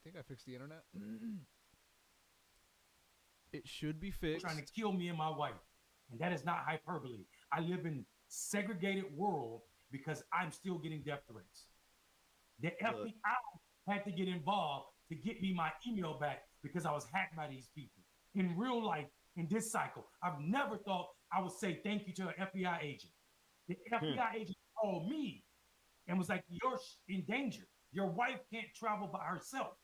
think I fixed the internet. It should be fixed. Trying to kill me and my wife. And that is not hyperbole. I live in segregated world because I'm still getting death threats. The FBI had to get involved to get me my email back because I was hacked by these people. In real life, in this cycle, I've never thought I would say thank you to an FBI agent. The FBI agent called me and was like, you're in danger. Your wife can't travel by herself.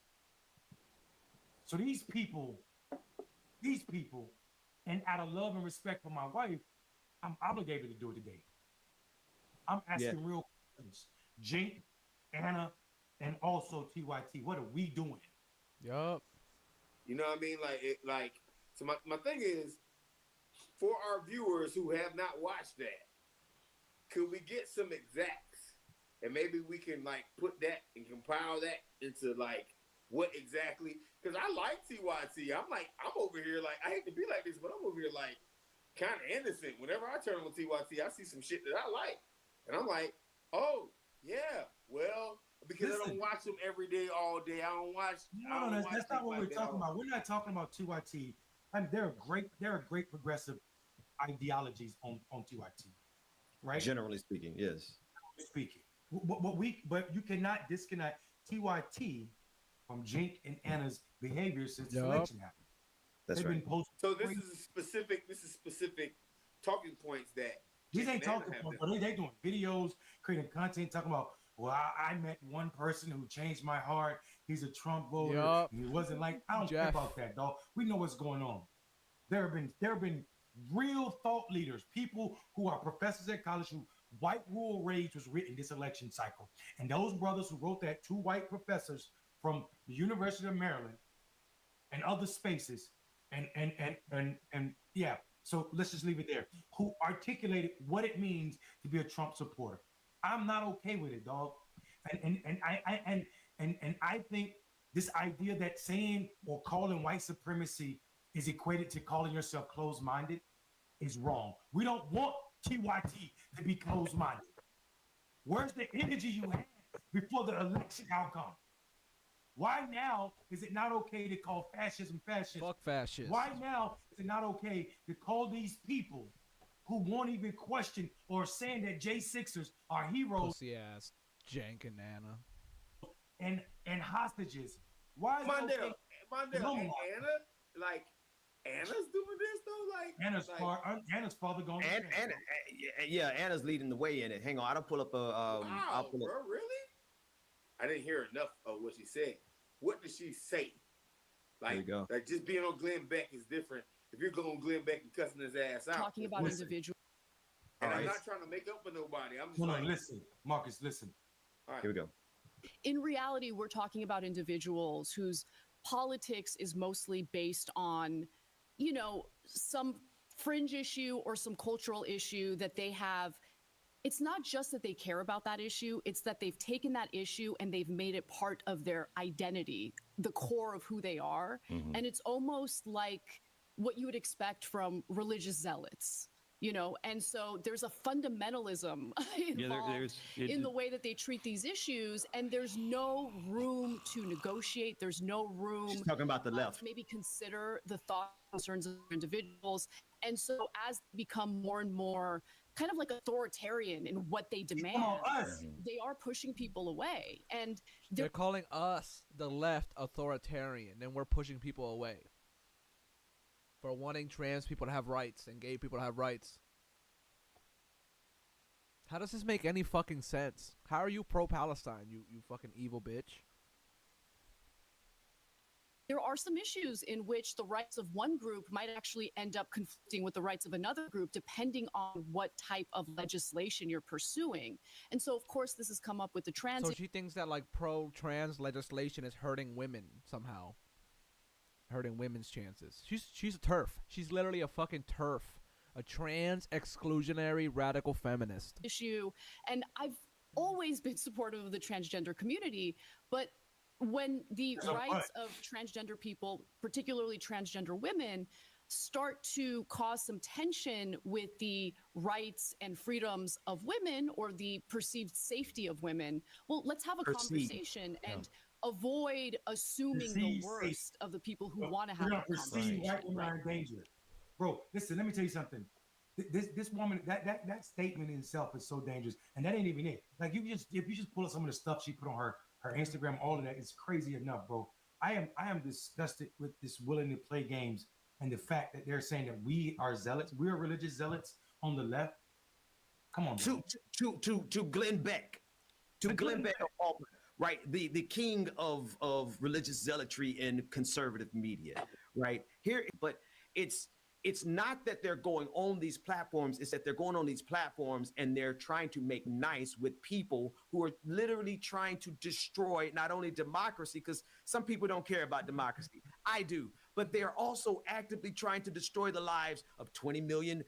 So these people, and out of love and respect for my wife, I'm obligated to do it today. I'm asking real questions. Jake, Anna, and also TYT, what are we doing? Yup. You know what I mean? So my thing is, for our viewers who have not watched that, could we get some exacts? And maybe we can put that and compile that into what exactly, because I like TYT. I'm over here I hate to be like this, but I'm over here kind of innocent. Whenever I turn on TYT, I see some shit that I like. And I'm like, oh, yeah, well, because I don't watch them every day, all day. I don't watch. No, that's not what we're talking about. We're not talking about TYT. I mean, there are great progressive ideologies on TYT, right? Generally speaking, yes. But you cannot disconnect TYT from Jink and Anna's behavior since the election happened. That's right. So this is specific talking points that these ain't talking points, but they doing videos, creating content, talking about, well, I met one person who changed my heart. He's a Trump voter. And he wasn't I don't care about that, dog. We know what's going on. There have been real thought leaders, people who are professors at college who White Rural Rage was written this election cycle. And those brothers who wrote that, two white professors from the University of Maryland and other spaces, and yeah, so let's just leave it there, who articulated what it means to be a Trump supporter. I'm not okay with it, dog. And I think this idea that saying or calling white supremacy is equated to calling yourself closed-minded is wrong. We don't want TYT to be closed-minded. Where's the energy you had before the election outcome? Why now is it not okay to call fascism fascist? Fuck fascist. Why now is it not okay to call these people who won't even question or saying that J6ers are heroes? Pussy ass Jank and Anna. And hostages. Why is Mondale, okay? and Anna, Anna's doing this though, Anna's father going. Anna's leading the way in it. Hang on, I don't pull up a. Wow, bro, really? I didn't hear enough of what she said. What did she say? There you go. Just being on Glenn Beck is different. If you're going Glenn Beck and cussing his ass out, talking about individuals. And I'm not trying to make up for nobody. I'm just listen, Marcus, listen. All right. Here we go. In reality, we're talking about individuals whose politics is mostly based on, some fringe issue or some cultural issue that they have. It's not just that they care about that issue, it's that they've taken that issue and they've made it part of their identity, the core of who they are. Mm-hmm. And it's almost like what you would expect from religious zealots, and so there's a fundamentalism involved in the way that they treat these issues, and there's no room to negotiate. There's no room. She's talking about the left. To maybe consider the thoughts and concerns of individuals. And so as they become more and more kind of like authoritarian in what they demand, they are pushing people away. And they're calling us, the left, authoritarian, and we're pushing people away for wanting trans people to have rights and gay people to have rights. How does this make any fucking sense? How are you pro-Palestine, you fucking evil bitch? There are some issues in which the rights of one group might actually end up conflicting with the rights of another group, depending on what type of legislation you're pursuing. And so, of course, this has come up with the trans. So she thinks that pro-trans legislation is hurting women somehow. Hurting women's chances. She's a TERF. She's literally a fucking TERF. A trans exclusionary radical feminist. Issue. And I've always been supportive of the transgender community, but when the rights of transgender people, particularly transgender women, start to cause some tension with the rights and freedoms of women or the perceived safety of women, well, let's have a conversation. And avoid assuming the worst of the people who want to have that conversation. White women are in danger. Bro, listen, let me tell you something. This woman, that statement in itself is so dangerous. And that ain't even it. Like if you just pull up some of the stuff she put on her Instagram, all of that is crazy enough, bro. I am disgusted with this willing to play games and the fact that they're saying that we are zealots, we are religious zealots on the left. Come on, bro. To Glenn Beck. To Glenn Beck, right? The king of religious zealotry in conservative media, right? Here, but it's not that they're going on these platforms, it's that they're going on these platforms and they're trying to make nice with people who are literally trying to destroy not only democracy, because some people don't care about democracy. I do, but they're also actively trying to destroy the lives of 20 million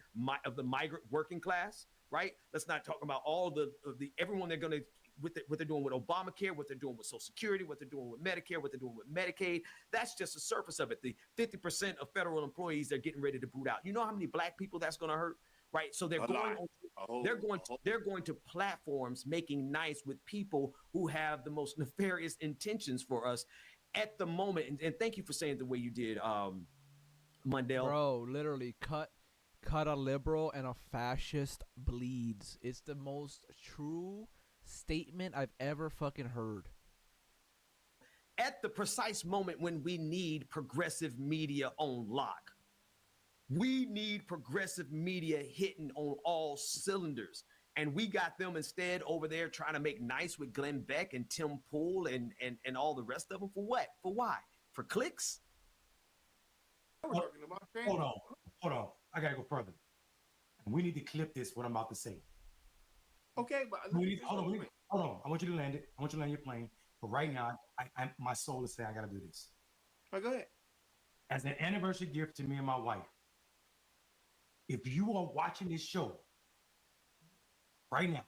of the migrant working class, right? Let's not talk about all the everyone they're going to, what they're doing with Obamacare, what they're doing with Social Security, what they're doing with Medicare, what they're doing with Medicaid. That's just the surface of it. The 50% of federal employees they're getting ready to boot out. You know how many black people that's going to hurt, right? So they're going to platforms making nice with people who have the most nefarious intentions for us at the moment. And thank you for saying it the way you did, Mundell. Bro, literally cut a liberal and a fascist bleeds. It's the most true statement I've ever fucking heard. At the precise moment when we need progressive media on lock. We need progressive media hitting on all cylinders. And we got them instead over there trying to make nice with Glenn Beck and Tim Pool and all the rest of them. For what? For why? For clicks? Hold on. I gotta go further. We need to clip this, what I'm about to say. Okay, but hold on. I want you to land it. I want you to land your plane. But right now, my soul is saying I got to do this. All right, go ahead. As an anniversary gift to me and my wife, if you are watching this show right now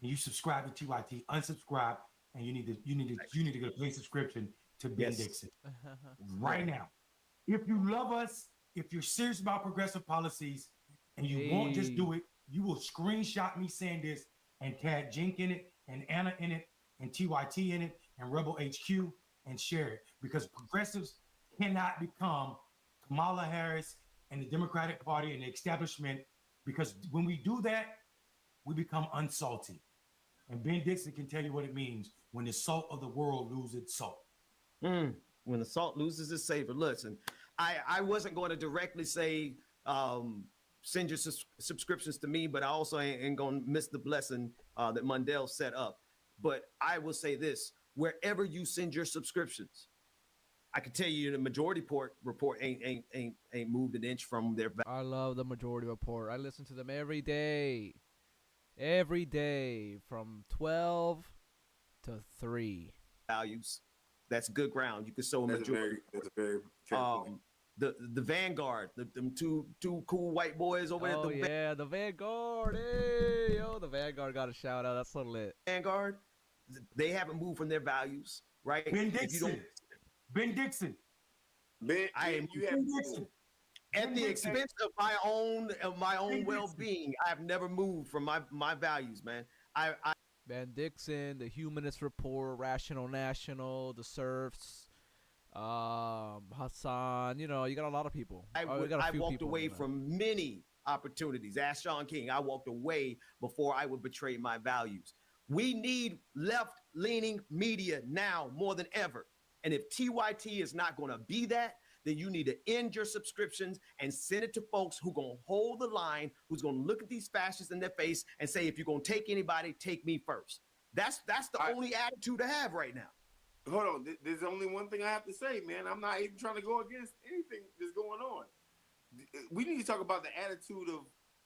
and you subscribe to TYT, unsubscribe, and you need to get a paid subscription to Ben Dixon right now. If you love us, if you're serious about progressive policies, and you won't just do it, you will screenshot me saying this and tag Jink in it and Anna in it and TYT in it and Rebel HQ and share it, because progressives cannot become Kamala Harris and the Democratic Party and the establishment, because when we do that, we become unsalty. And Ben Dixon can tell you what it means when the salt of the world loses its salt. When the salt loses its savor. Listen, I wasn't going to directly say, send your subscriptions to me, but I also ain't going to miss the blessing that Mundell set up. But I will say this, wherever you send your subscriptions, I can tell you the majority report ain't moved an inch from their value. I love the majority report. I listen to them every day from 12 to 3. Values. That's good ground. You can sow a majority. That's a very fair point. The Vanguard, them two cool white boys over there. Oh yeah, the Vanguard. Hey, yo, the Vanguard got a shout out. That's so lit. Vanguard, they haven't moved from their values, right? Ben Dixon. At the expense of my own well-being, I've never moved from my values, man. Ben Dixon, the Humanist Report, Rational National, the Serfs, Hassan. You know, you got a lot of people. I walked away from many opportunities. Ask Sean King. I walked away before I would betray my values. We need left-leaning media now more than ever. And if TYT is not going to be that, then you need to end your subscriptions and send it to folks who going to hold the line, who's going to look at these fascists in their face and say, if you're going to take anybody, take me first. That's the only attitude to have right now. Hold on. There's only one thing I have to say, man. I'm not even trying to go against anything that's going on. We need to talk about the attitude of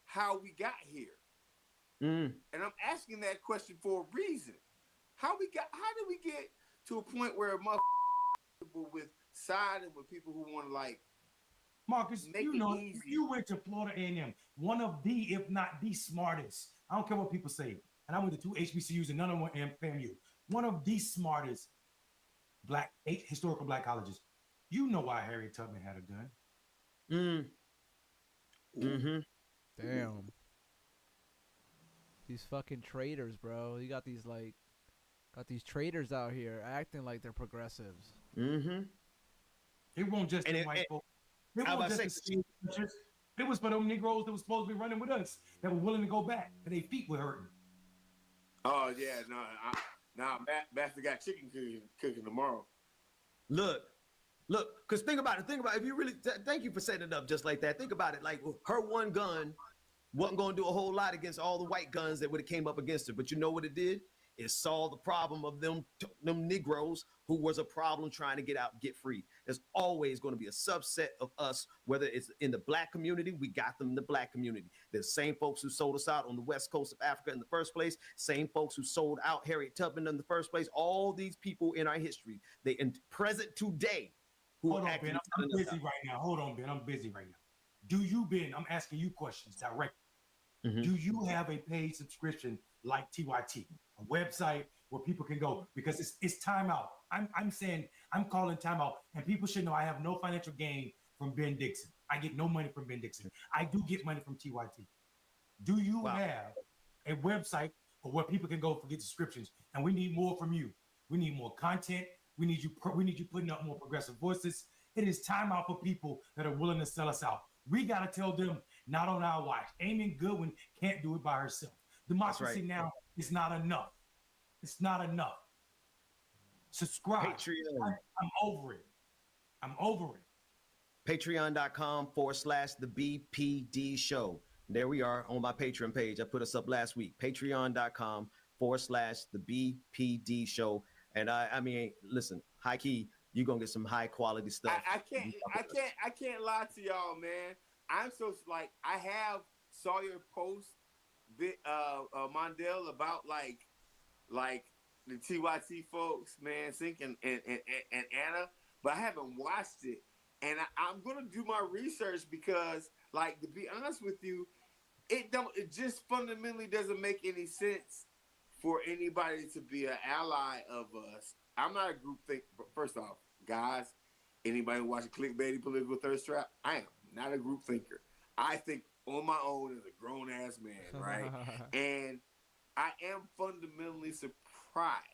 how we got here. And I'm asking that question for a reason. How did we get to a point where motherfuckers with siding with people who want to, like, Marcus, you went to Florida A&M, one of the, if not the smartest. I don't care what people say. And I went to 2 HBCUs and none of them were FAMU. One of the smartest historical black colleges. You know why Harriet Tubman had a gun. Damn. These fucking traitors, bro. You got these, like, Got these traders out here acting like they're progressives. Mm-hmm. It won't just be white folks. It won't just be it was for them Negroes that was supposed to be running with us that were willing to go back, but their feet were hurting. Oh yeah, no, Bastard got chicken cooking tomorrow. Look, because think about it. If you really, thank you for setting it up just like that. Think about it. Like her one gun wasn't going to do a whole lot against all the white guns that would have came up against her. But you know what it did? It solved the problem of them Negroes who was a problem trying to get free. There's always going to be a subset of us, whether it's in the black community, we got them in the black community. The same folks who sold us out on the west coast of Africa in the first place, same folks who sold out Harriet Tubman in the first place. All these people in our history, they in present today. Hold on, Ben. I'm busy right now. Hold on, Ben. I'm busy right now. Do you, Ben? I'm asking you questions directly. Mm-hmm. Do you have a paid subscription like TYT, a website where people can go? Because it's timeout. I'm saying I'm calling timeout, and people should know I have no financial gain from Ben Dixon. I get no money from Ben Dixon. I do get money from TYT. Do you have a website where people can go for get subscriptions? And we need more from you. We need more content. We need you putting up more progressive voices. It is time out for people that are willing to sell us out. We got to tell them, not on our watch. Amy Goodwin can't do it by herself. Democracy now is not enough. It's not enough. Subscribe. Patreon. I'm over it. I'm over it. Patreon.com/the BPD show. There we are on my Patreon page. I put us up last week. Patreon.com/the BPD show. And I mean, listen, high key, you're gonna get some high quality stuff. I can't lie to y'all, man. I'm so like I saw your post, Mondale, about like the TYT folks, man, Sync and Anna, but I haven't watched it, and I'm gonna do my research because, like, to be honest with you, it just fundamentally doesn't make any sense for anybody to be an ally of us. I'm not a group think. First off, guys, anybody watching clickbaity political thirst trap, I am not a group thinker. I think on my own as a grown ass man, right? And I am fundamentally surprised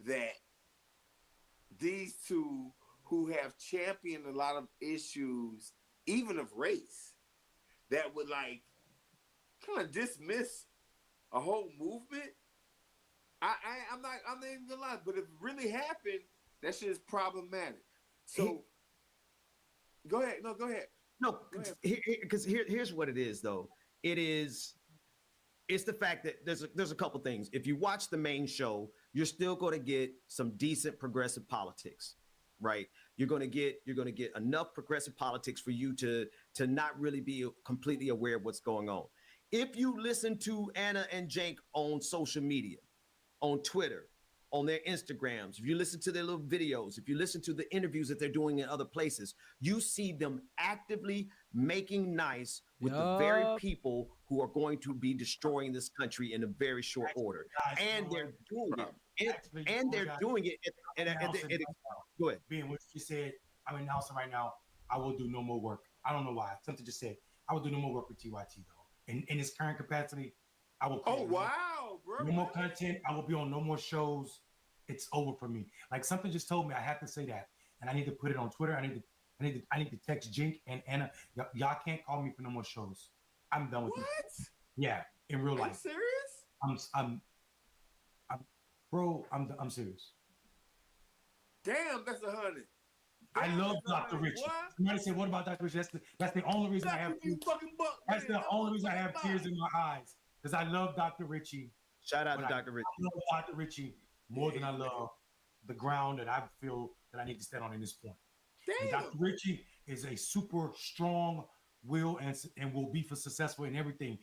that these two who have championed a lot of issues, even of race, that would like kind of dismiss a whole movement. I'm not even gonna lie, but if it really happened, that shit is problematic. So go ahead. No, go ahead. No, because here's what it is though. It's the fact that there's a couple things. If you watch the main show, you're still going to get some decent progressive politics, right? You're going to get enough progressive politics for you to not really be completely aware of what's going on. If you listen to Anna and Jank on social media, on Twitter, on their Instagrams, if you listen to their little videos, if you listen to the interviews that they're doing in other places, you see them actively making nice with the very people who are going to be destroying this country in a very short order. And they're doing it. Go ahead. Being what you said, I'm announcing right now, I will do no more work. I don't know why. Something just said, I will do no more work with TYT though. In its current capacity, I will. Oh, wow, bro. No more content. I will be on no more shows. It's over for me. Like something just told me I have to say that, and I need to put it on Twitter. I need to text Jink and Anna. Y'all can't call me for no more shows. I'm done with it. What? Yeah, in real life. Are you serious? I'm serious. Damn, that's 100. I love Dr. Richie. Somebody said, "What about Dr. Richie?" That's the only reason I have tears. That's the only reason I have tears in my eyes because I love Dr. Richie. Shout out to Dr. Richie. I love Dr. Richie more than I love the ground that I feel that I need to stand on in this point. Dr. Richie is a super strong will and will be successful in everything.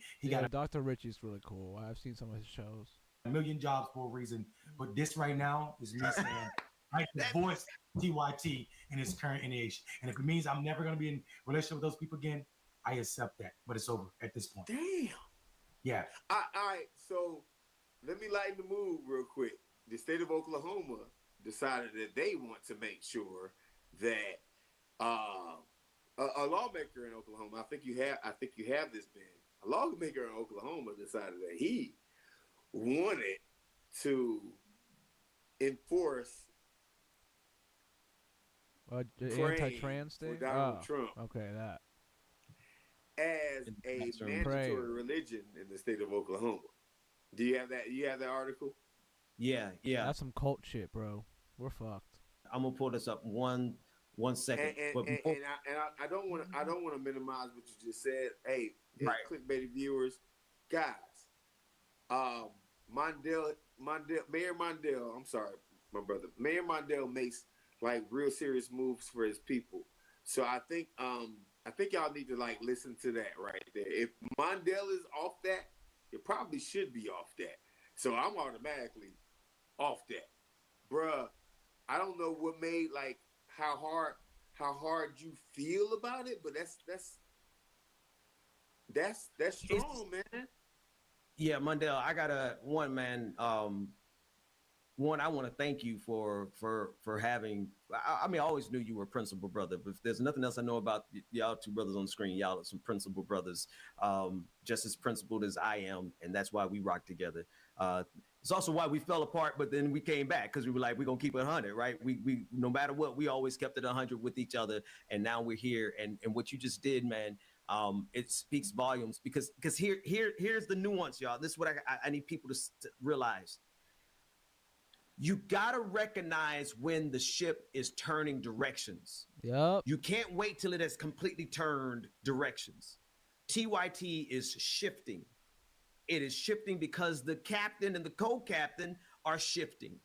Dr. Richie's really cool. I've seen some of his shows. A million jobs for a reason, but this right now is me saying I can voice TYT in its current iteration. And if it means I'm never going to be in relationship with those people again, I accept that. But it's over at this point. Damn. Yeah. All right. So let me lighten the mood real quick. The state of Oklahoma decided that they want to make sure that a lawmaker in Oklahoma, I think you have this, Ben. A lawmaker in Oklahoma decided that he wanted to enforce the praying anti-trans for thing. Donald Oh, Trump okay, that. as a mandatory religion in the state of Oklahoma. Do you have that? You have that article? Yeah. That's some cult shit, bro. We're fucked. I'm gonna pull this up one second. I don't want to minimize what you just said. Hey, right. clickbait viewers, guys. Mayor Mondale. I'm sorry, my brother. Mayor Mondale makes like real serious moves for his people. So I think y'all need to like listen to that right there. If Mondale is off that, it probably should be off that. So I'm automatically off that, bruh. I don't know what made like how hard you feel about it, but that's strong, man. Yeah, Mondale, I got one, man. One, I want to thank you for having. I mean, I always knew you were a principal brother, but if there's nothing else I know about y'all two brothers on the screen, y'all are some principal brothers, just as principled as I am, and that's why we rock together. It's also why we fell apart, but then we came back because we were like, we're gonna keep it 100, right? We no matter what, we always kept it 100 with each other, and now we're here. And what you just did, man, it speaks volumes because here's the nuance, y'all. This is what I need people to realize. You gotta recognize when the ship is turning directions. Yep. You can't wait till it has completely turned directions. TYT is shifting. It is shifting because the captain and the co-captain are shifting.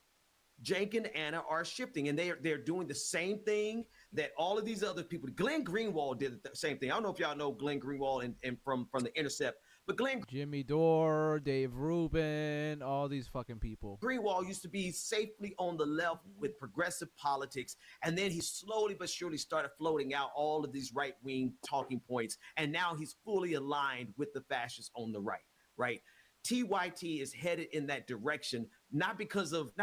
Cenk and Anna are shifting, and they're doing the same thing that all of these other people. Glenn Greenwald did the same thing. I don't know if y'all know Glenn Greenwald and from the Intercept, but Jimmy Dore, Dave Rubin, all these fucking people. Greenwald used to be safely on the left with progressive politics, and then he slowly but surely started floating out all of these right-wing talking points, and now he's fully aligned with the fascists on the right? TYT is headed in that direction, not because of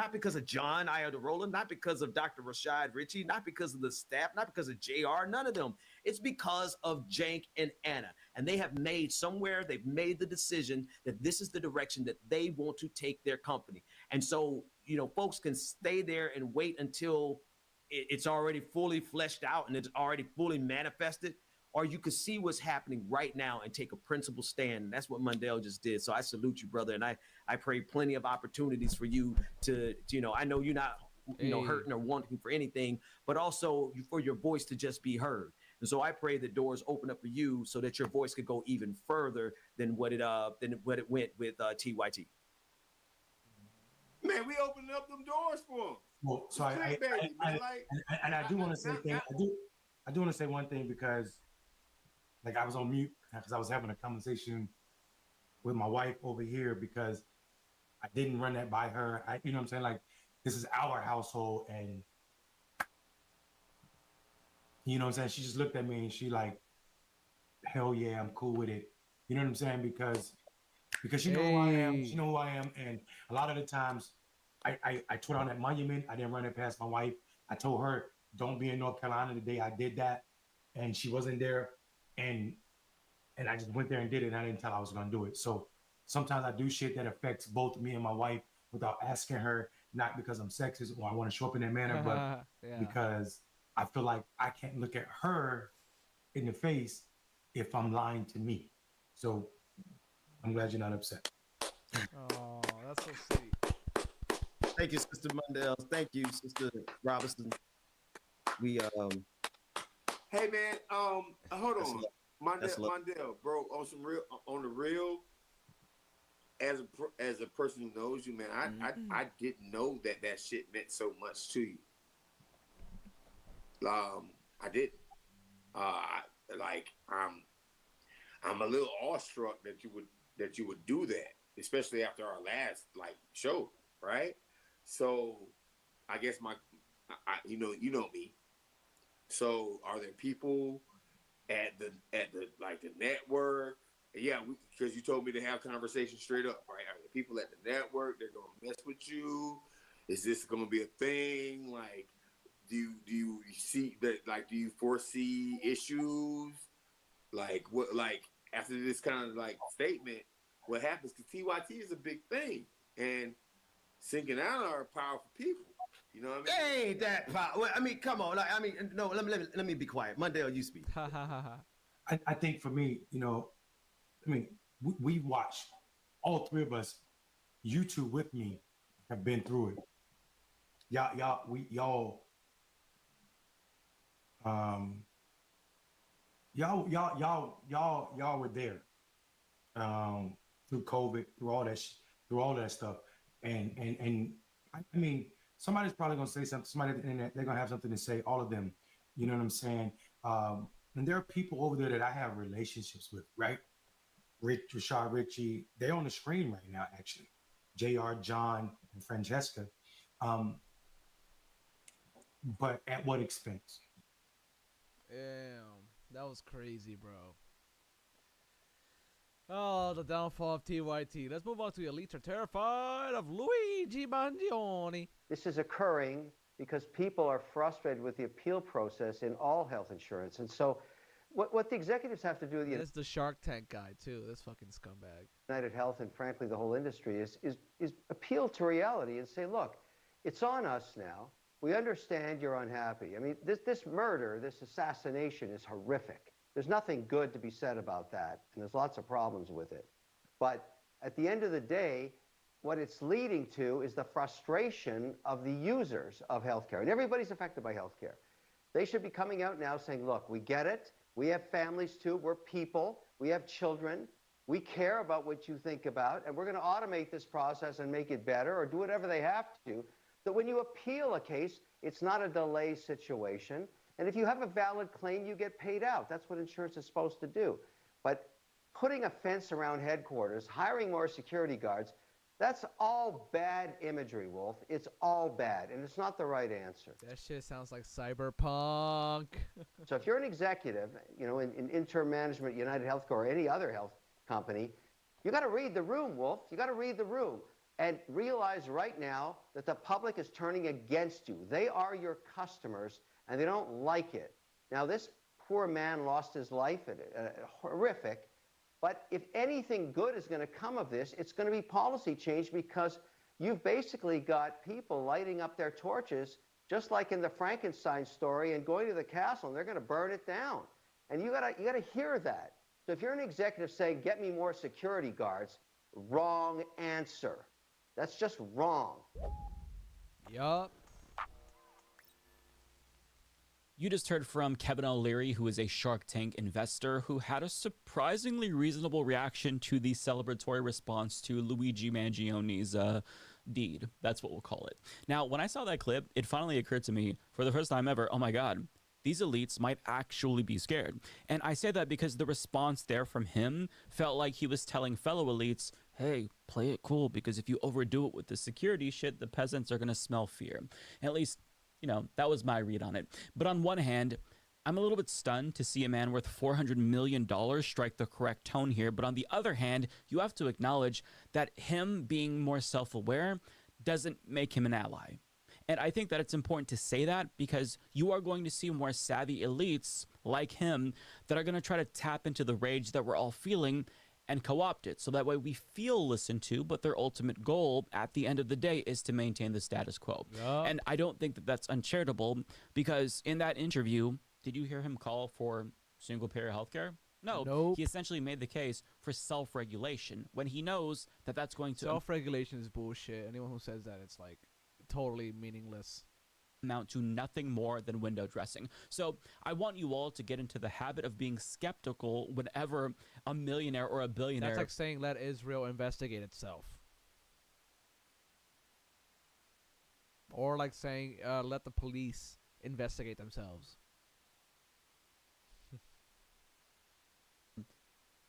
John Iadarola, not because of Dr. Rashad Ritchie, not because of the staff, not because of JR, none of them. It's because of Cenk and Anna. And they've made the decision that this is the direction that they want to take their company. And so, folks can stay there and wait until it's already fully fleshed out and it's already fully manifested. Or you could see what's happening right now and take a principled stand. And that's what Mondale just did. So I salute you, brother. And I pray plenty of opportunities for you to I know you're not, hurting or wanting for anything, but also for your voice to just be heard. And so I pray that doors open up for you so that your voice could go even further than what it went with TYT. Man, we opened up them doors for him. Well, so I do want to say I do want to say one thing because like I was on mute because I was having a conversation with my wife over here because I didn't run that by her. You know what I'm saying? Like this is our household and you know what I'm saying? She just looked at me and she like, hell yeah, I'm cool with it. You know what I'm saying? Because she know who I am. She know who I am. And a lot of the times I tweet on that monument. I didn't run it past my wife. I told her, don't be in North Carolina the day I did that. And she wasn't there. And I just went there and did it. And I didn't tell her I was going to do it. So sometimes I do shit that affects both me and my wife without asking her, not because I'm sexist or I want to show up in that manner, but because I feel like I can't look at her in the face if I'm lying to me. So I'm glad you're not upset. Oh, that's so sweet. Thank you, Sister Mondale. Thank you, Sister Robinson. We Hey man, hold on. Mondale, bro, on the real, as a person who knows you, man, I didn't know that shit meant so much to you. I didn't. I'm a little awestruck that you would do that, especially after our last show, right? So I guess you know me. So are there people at the network? Yeah, because you told me to have conversation straight up, right? Are there people at the network that are gonna mess with you? Is this gonna be a thing? Like, do you see that? Like, do you foresee issues? Like what? Like after this kind of statement, what happens? Because TYT is a big thing, and sinking out are powerful people. You know what I mean? Ain't that powerful? Well, I mean, come on. Like, I mean, no. Let me be quiet. Mondale, you speak. I think for me, you know, I mean, we watched, all three of us, you two with me, have been through it. Y'all were there through COVID, through all that stuff, and I mean, somebody's probably gonna say something. Somebody at the internet, they're gonna have something to say. All of them, you know what I'm saying? And there are people over there that I have relationships with, right? Rashad Richie, they're on the screen right now, actually. JR, John, and Francesca. But at what expense? Damn, that was crazy, bro. Oh, the downfall of TYT. Let's move on to Elites Are Terrified of Luigi Mangione. This is occurring because people are frustrated with the appeal process in all health insurance. And so what the executives have to do with That's the Shark Tank guy, too. This fucking scumbag. United Health and, frankly, the whole industry is appeal to reality and say, look, it's on us now. We understand you're unhappy. I mean, this murder, this assassination is horrific. There's nothing good to be said about that, and there's lots of problems with it. But at the end of the day, what it's leading to is the frustration of the users of healthcare, and everybody's affected by healthcare. They should be coming out now saying, look, we get it. We have families too. We're people. We have children. We care about what you think about, and we're going to automate this process and make it better or do whatever they have to. That when you appeal a case, it's not a delay situation. And if you have a valid claim, you get paid out. That's what insurance is supposed to do. But putting a fence around headquarters, hiring more security guards, that's all bad imagery, Wolf. It's all bad, and it's not the right answer. That shit sounds like cyberpunk. So if you're an executive, you know, in interim management, United Healthcare, or any other health company, you got to read the room, Wolf. You got to read the room and realize right now that the public is turning against you. They are your customers, and they don't like it. Now, this poor man lost his life, horrific. But if anything good is going to come of this, it's going to be policy change, because you've basically got people lighting up their torches, just like in the Frankenstein story, and going to the castle, and they're going to burn it down. And you gotta hear that. So if you're an executive saying, get me more security guards, wrong answer. That's just wrong. Yup. You just heard from Kevin O'Leary, who is a Shark Tank investor who had a surprisingly reasonable reaction to the celebratory response to Luigi Mangione's deed. That's what we'll call it. Now, when I saw that clip, it finally occurred to me for the first time ever, oh my God, these elites might actually be scared. And I say that because the response there from him felt like he was telling fellow elites, hey, play it cool, because if you overdo it with the security shit, the peasants are going to smell fear. At least, you know, that was my read on it. But on one hand, I'm a little bit stunned to see a man worth $400 million strike the correct tone here. But on the other hand, you have to acknowledge that him being more self-aware doesn't make him an ally. And I think that it's important to say that, because you are going to see more savvy elites like him that are going to try to tap into the rage that we're all feeling and co-opt it. So that way we feel listened to, but their ultimate goal at the end of the day is to maintain the status quo. Yep. And I don't think that that's uncharitable, because in that interview, did you hear him call for single-payer healthcare? No. Nope. He essentially made the case for self-regulation when he knows that that's going to... Self-regulation is bullshit. Anyone who says that, it's like totally meaningless. Amount to nothing more than window dressing. So I want you all to get into the habit of being skeptical whenever a millionaire or a billionaire... That's like saying let Israel investigate itself. Or like saying let the police investigate themselves.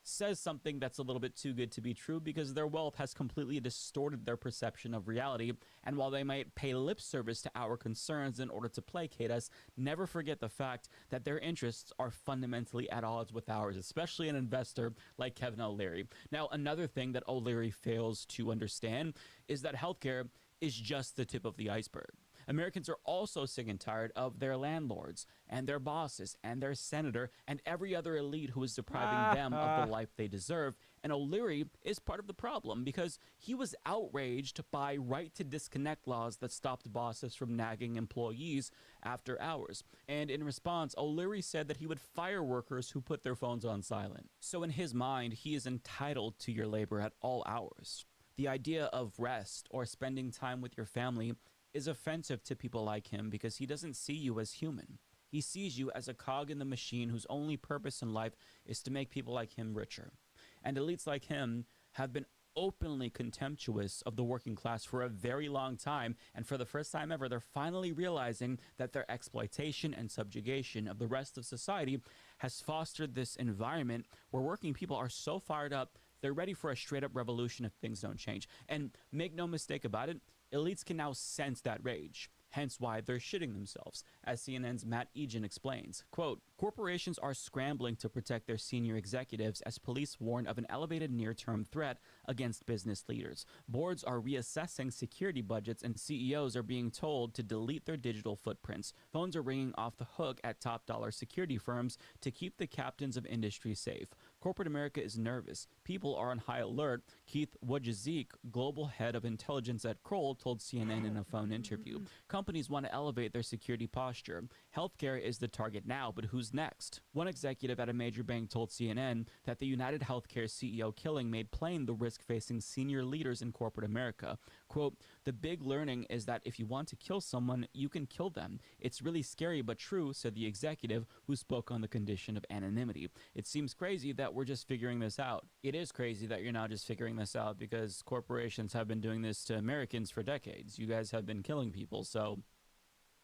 Says something that's a little bit too good to be true, because their wealth has completely distorted their perception of reality. And while they might pay lip service to our concerns in order to placate us, never forget the fact that their interests are fundamentally at odds with ours, especially an investor like Kevin O'Leary. Now, another thing that O'Leary fails to understand is that healthcare is just the tip of the iceberg. Americans are also sick and tired of their landlords and their bosses and their senator and every other elite who is depriving them of the life they deserve. And O'Leary is part of the problem because he was outraged by right to disconnect laws that stopped bosses from nagging employees after hours. And in response, O'Leary said that he would fire workers who put their phones on silent. So in his mind, he is entitled to your labor at all hours. The idea of rest or spending time with your family is offensive to people like him because he doesn't see you as human. He sees you as a cog in the machine whose only purpose in life is to make people like him richer. And elites like him have been openly contemptuous of the working class for a very long time, and for the first time ever, they're finally realizing that their exploitation and subjugation of the rest of society has fostered this environment where working people are so fired up, they're ready for a straight-up revolution if things don't change. And make no mistake about it, elites can now sense that rage. Hence why they're shitting themselves. As CNN's Matt Egan explains, quote, corporations are scrambling to protect their senior executives as police warn of an elevated near-term threat against business leaders. Boards are reassessing security budgets and CEOs are being told to delete their digital footprints. Phones are ringing off the hook at top-dollar security firms to keep the captains of industry safe. Corporate America is nervous. People are on high alert. Keith Wojcicki, global head of intelligence at Kroll, told CNN in a phone interview. Companies want to elevate their security posture. Healthcare is the target now, but who's next? One executive at a major bank told CNN that the United Healthcare CEO killing made plain the risk facing senior leaders in corporate America. Quote, the big learning is that if you want to kill someone, you can kill them. It's really scary but true, said the executive who spoke on the condition of anonymity. It seems crazy that we're just figuring this out. It is crazy that you're now just figuring this out because corporations have been doing this to Americans for decades. You guys have been killing people, so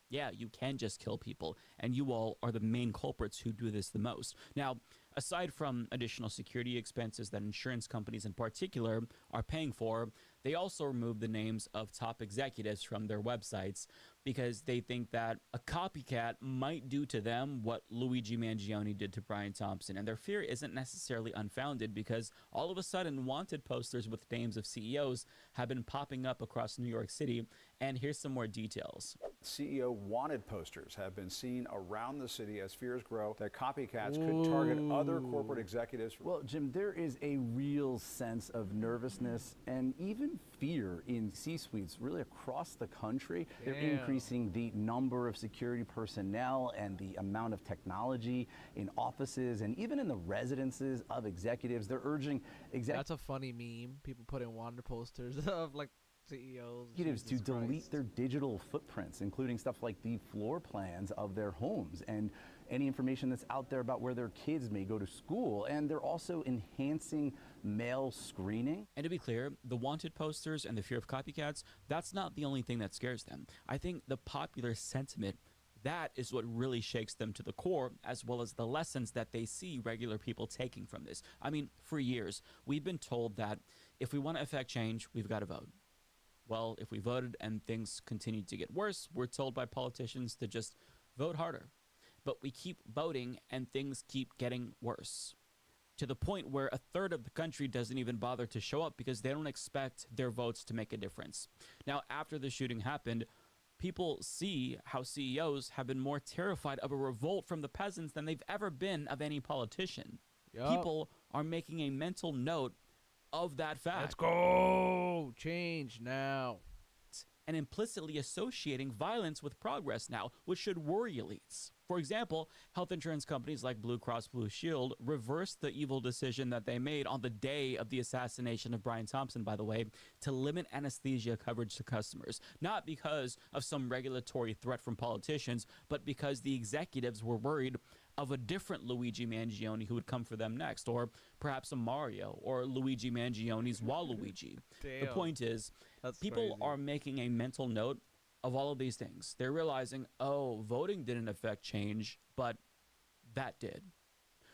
yeah, you can just kill people, and you all are the main culprits who do this the most. Now, aside from additional security expenses that insurance companies in particular are paying for, they also remove the names of top executives from their websites because they think that a copycat might do to them what Luigi Mangione did to Brian Thompson. And their fear isn't necessarily unfounded because all of a sudden wanted posters with names of CEOs have been popping up across New York City. And here's some more details. CEO wanted posters have been seen around the city as fears grow that copycats could target other corporate executives. Well, Jim, there is a real sense of nervousness and even fear in C-suites really across the country. They're increasing the number of security personnel and the amount of technology in offices and even in the residences of executives. They're urging That's a funny meme. People put in wanted posters of like CEOs. Executives to delete their digital footprints, including stuff like the floor plans of their homes and any information that's out there about where their kids may go to school. And they're also enhancing mail screening. And to be clear, the wanted posters and the fear of copycats, that's not the only thing that scares them. I think the popular sentiment, that is what really shakes them to the core, as well as the lessons that they see regular people taking from this. I mean, for years, we've been told that if we want to affect change, we've got to vote. Well, if we voted and things continued to get worse, we're told by politicians to just vote harder. But we keep voting and things keep getting worse, to the point where a third of the country doesn't even bother to show up because they don't expect their votes to make a difference. Now, after the shooting happened, people see how CEOs have been more terrified of a revolt from the peasants than they've ever been of any politician. People are making a mental note of that fact. Let's go! Change now. And implicitly associating violence with progress now, which should worry elites. For example, health insurance companies like Blue Cross Blue Shield reversed the evil decision that they made on the day of the assassination of Brian Thompson, by the way, to limit anesthesia coverage to customers. Not because of some regulatory threat from politicians, but because the executives were worried of a different Luigi Mangione who would come for them next, or perhaps a Mario, or Luigi Mangione's Waluigi. The point is, people are making a mental note of all of these things. They're realizing, oh, voting didn't affect change, but that did.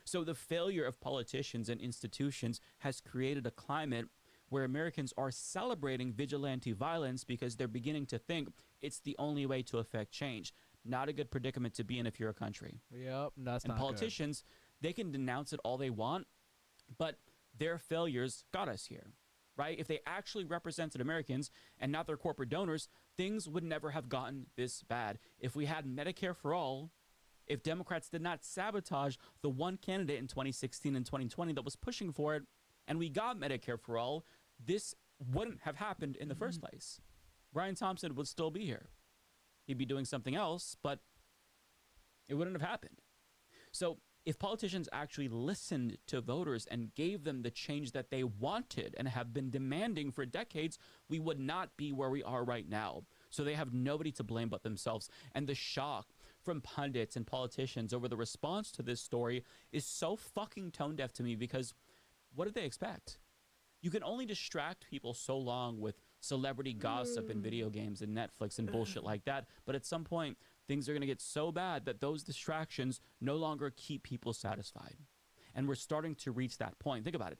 So the failure of politicians and institutions has created a climate where Americans are celebrating vigilante violence because they're beginning to think it's the only way to affect change. Not a good predicament to be in if you're a country. Yep, that's and not politicians, they can denounce it all they want, but their failures got us here. right? If they actually represented Americans and not their corporate donors, things would never have gotten this bad. If we had Medicare for all, if Democrats did not sabotage the one candidate in 2016 and 2020 that was pushing for it, and we got Medicare for all, this wouldn't have happened in the first place. Brian Thompson would still be here. He'd be doing something else, but it wouldn't have happened. So if politicians actually listened to voters and gave them the change that they wanted and have been demanding for decades, we would not be where we are right now. So they have nobody to blame but themselves. And the shock from pundits and politicians over the response to this story is so fucking tone deaf to me, because what did they expect? You can only distract people so long with celebrity gossip and video games and Netflix and bullshit like that. But at some point, things are going to get so bad that those distractions no longer keep people satisfied. And we're starting to reach that point. Think about it.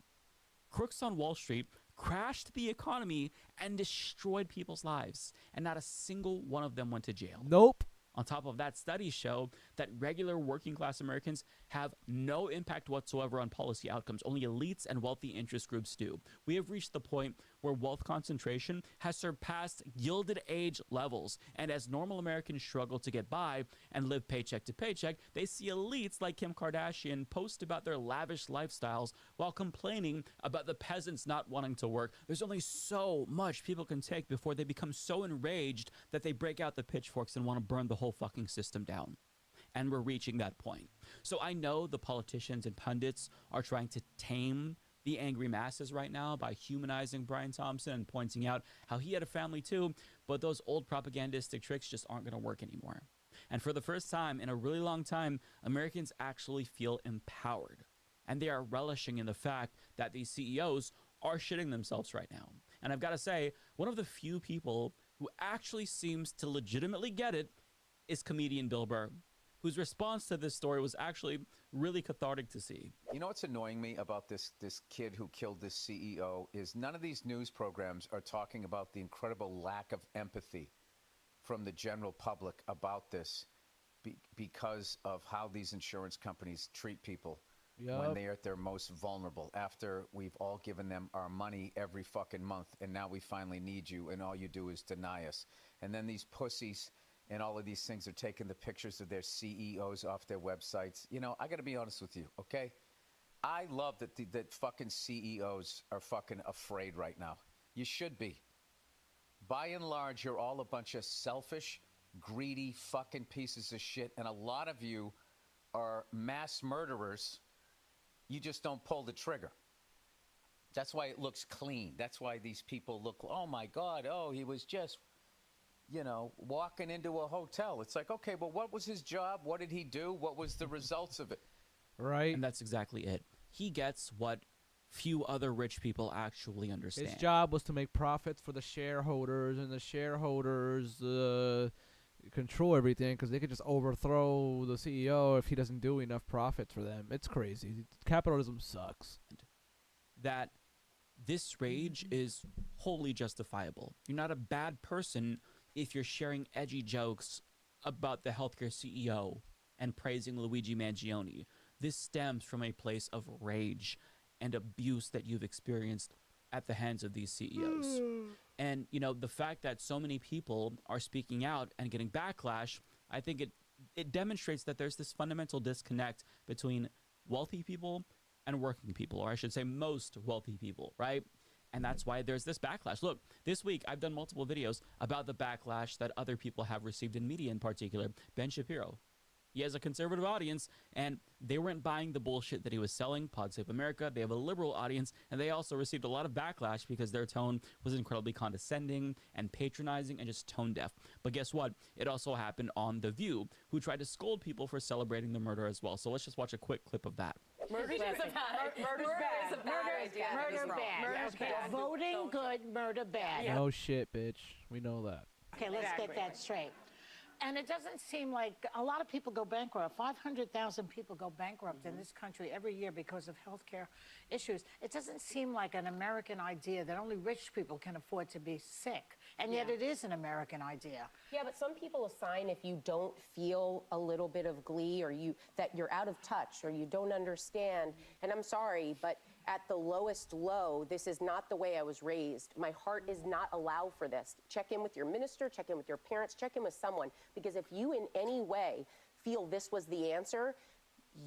Crooks on Wall Street crashed the economy and destroyed people's lives, and not a single one of them went to jail. Nope. On top of that, studies show that regular working class Americans have no impact whatsoever on policy outcomes. Only elites and wealthy interest groups do. We have reached the point where wealth concentration has surpassed Gilded Age levels. And as normal Americans struggle to get by and live paycheck to paycheck, they see elites like Kim Kardashian post about their lavish lifestyles while complaining about the peasants not wanting to work. There's only so much people can take before they become so enraged that they break out the pitchforks and want to burn the whole fucking system down. And we're reaching that point. So I know the politicians and pundits are trying to tame the angry masses right now by humanizing Brian Thompson and pointing out how he had a family too, but those old propagandistic tricks just aren't going to work anymore. And for the first time in a really long time, Americans actually feel empowered. And they are relishing in the fact that these CEOs are shitting themselves right now. And I've got to say, one of the few people who actually seems to legitimately get it is comedian Bill Burr, whose response to this story was actually really cathartic to see. You know what's annoying me about this kid who killed this CEO is none of these news programs are talking about the incredible lack of empathy from the general public about this because of how these insurance companies treat people when they are at their most vulnerable, after we've all given them our money every fucking month, and now we finally need you, and all you do is deny us. And then these pussies and all of these things are taking the pictures of their CEOs off their websites. You know, I got to be honest with you, okay? I love that fucking CEOs are fucking afraid right now. You should be. By and large, you're all a bunch of selfish, greedy fucking pieces of shit, and a lot of you are mass murderers. You just don't pull the trigger. That's why it looks clean. That's why these people look, oh my God, oh, he was just, you know, walking into a hotel. It's like, okay, well, what was his job? What did he do? What was the results of it? Right. And that's exactly it. He gets what few other rich people actually understand. His job was to make profits for the shareholders, and the shareholders control everything because they could just overthrow the CEO if he doesn't do enough profits for them. It's crazy. Capitalism sucks. That this rage is wholly justifiable. You're not a bad person if you're sharing edgy jokes about the healthcare CEO and praising Luigi Mangione. This stems from a place of rage and abuse that you've experienced at the hands of these CEOs. And, you know, the fact that so many people are speaking out and getting backlash, I think it demonstrates that there's this fundamental disconnect between wealthy people and working people, or I should say most wealthy people, right? And that's why there's this backlash. Look, this week I've done multiple videos about the backlash that other people have received in media, in particular. Ben Shapiro. He has a conservative audience, and they weren't buying the bullshit that he was selling. Pod Save America, they have a liberal audience, and they also received a lot of backlash because their tone was incredibly condescending and patronizing and just tone deaf. But guess what? It also happened on The View, who tried to scold people for celebrating the murder as well. So let's just watch a quick clip of that. Murder's bad. Murder bad. Voting good, murder bad. No shit, bitch. We know that. Okay, let's get that straight. And it doesn't seem like a lot of people go bankrupt. 500,000 people go bankrupt in this country every year because of healthcare issues. It doesn't seem like an American idea that only rich people can afford to be sick. And yet it is an American idea. Yeah, but some people assign if you don't feel a little bit of glee or that you're out of touch or you don't understand. And I'm sorry, but at the lowest low, this is not the way I was raised. My heart is not allow for this. Check in with your minister, check in with your parents, check in with someone. Because if you in any way feel this was the answer,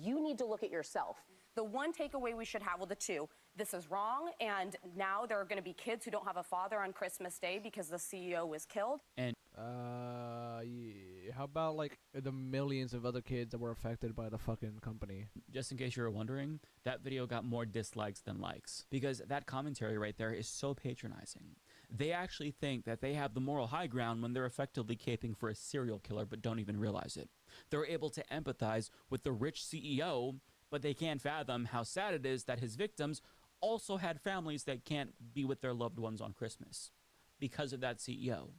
you need to look at yourself. The one takeaway we should have, well, the two, this is wrong, and now there are going to be kids who don't have a father on Christmas Day because the CEO was killed. And yeah. How about like the millions of other kids that were affected by the fucking company? Just in case you were wondering, that video got more dislikes than likes because that commentary right there is so patronizing. They actually think that they have the moral high ground when they're effectively caping for a serial killer but don't even realize it. They're able to empathize with the rich CEO, but they can't fathom how sad it is that his victims also had families that can't be with their loved ones on Christmas because of that CEO.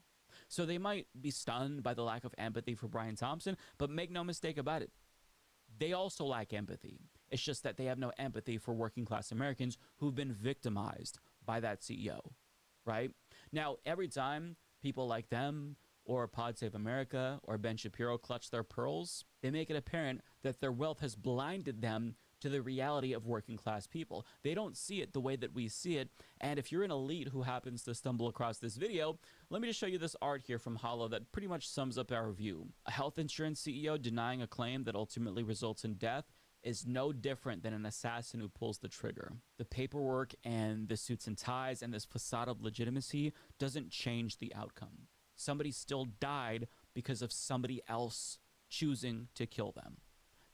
So they might be stunned by the lack of empathy for Brian Thompson, but make no mistake about it, they also lack empathy. It's just that they have no empathy for working class Americans who've been victimized by that CEO, right? Now, every time people like them or Pod Save America or Ben Shapiro clutch their pearls, they make it apparent that their wealth has blinded them to the reality of working class people. They don't see it the way that we see it. And if you're an elite who happens to stumble across this video, let me just show you this art here from Hollow that pretty much sums up our view. A health insurance CEO denying a claim that ultimately results in death is no different than an assassin who pulls the trigger. The paperwork and the suits and ties and this facade of legitimacy doesn't change the outcome. Somebody still died because of somebody else choosing to kill them.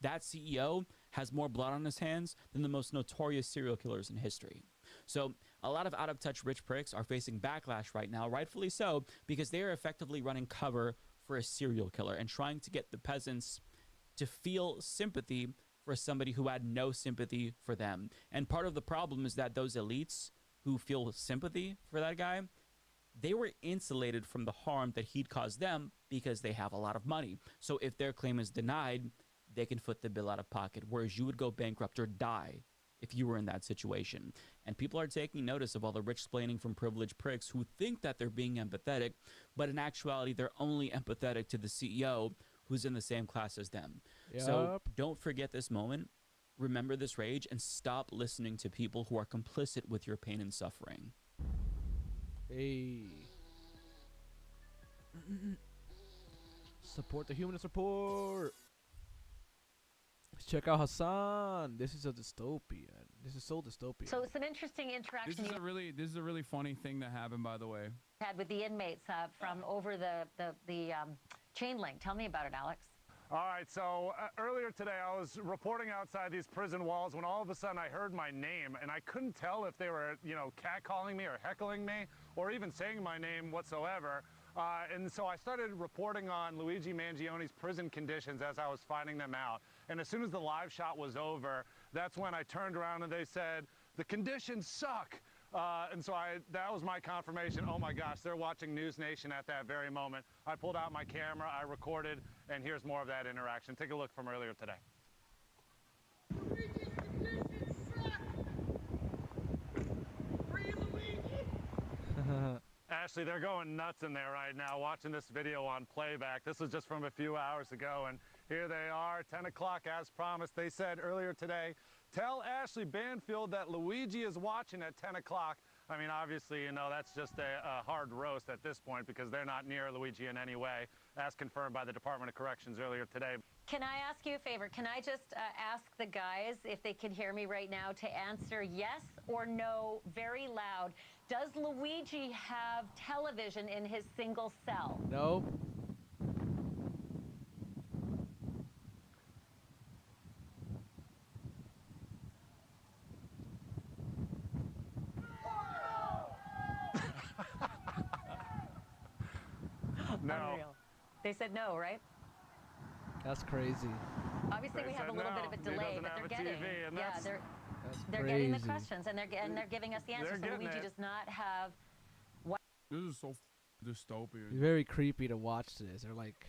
That CEO has more blood on his hands than the most notorious serial killers in history. So a lot of out-of-touch rich pricks are facing backlash right now, rightfully so, because they are effectively running cover for a serial killer and trying to get the peasants to feel sympathy for somebody who had no sympathy for them. And part of the problem is that those elites who feel sympathy for that guy, they were insulated from the harm that he'd caused them because they have a lot of money. So if their claim is denied, they can foot the bill out of pocket, whereas you would go bankrupt or die if you were in that situation. And people are taking notice of all the rich-splaining from privileged pricks who think that they're being empathetic, but in actuality, they're only empathetic to the CEO who's in the same class as them. Yep. So don't forget this moment, remember this rage, and stop listening to people who are complicit with your pain and suffering. Hey. Support the human support. Check out Hassan. This is a dystopian. This is so dystopian. So it's an interesting interaction. This is a really funny thing that happened, by the way. Had with the inmates from over the chain link. Tell me about it, Alex. All right, so earlier today I was reporting outside these prison walls when all of a sudden I heard my name, and I couldn't tell if they were, catcalling me or heckling me or even saying my name whatsoever. And so I started reporting on Luigi Mangioni's prison conditions as I was finding them out. And as soon as the live shot was over, that's when I turned around and they said, "The conditions suck." And so that was my confirmation. Oh my gosh, they're watching News Nation at that very moment. I pulled out my camera, I recorded, and here's more of that interaction. Take a look from earlier today. Luigi's conditions suck. Free Luigi. Ashley, they're going nuts in there right now watching this video on playback. This was just from a few hours ago, and here they are, 10 o'clock as promised. They said earlier today, tell Ashley Banfield that Luigi is watching at 10 o'clock. I mean, obviously, that's just a hard roast at this point because they're not near Luigi in any way, as confirmed by the Department of Corrections earlier today. Can I ask you a favor? Can I just ask the guys, if they can hear me right now, to answer yes or no very loud? Does Luigi have television in his single cell? No. No. Unreal. They said no, right? That's crazy. Obviously, we have a little bit of a delay, but they're getting. They're crazy. getting the questions, and they're giving us the answers. So Luigi does not have. This is so dystopian. It's very creepy to watch this. They're like,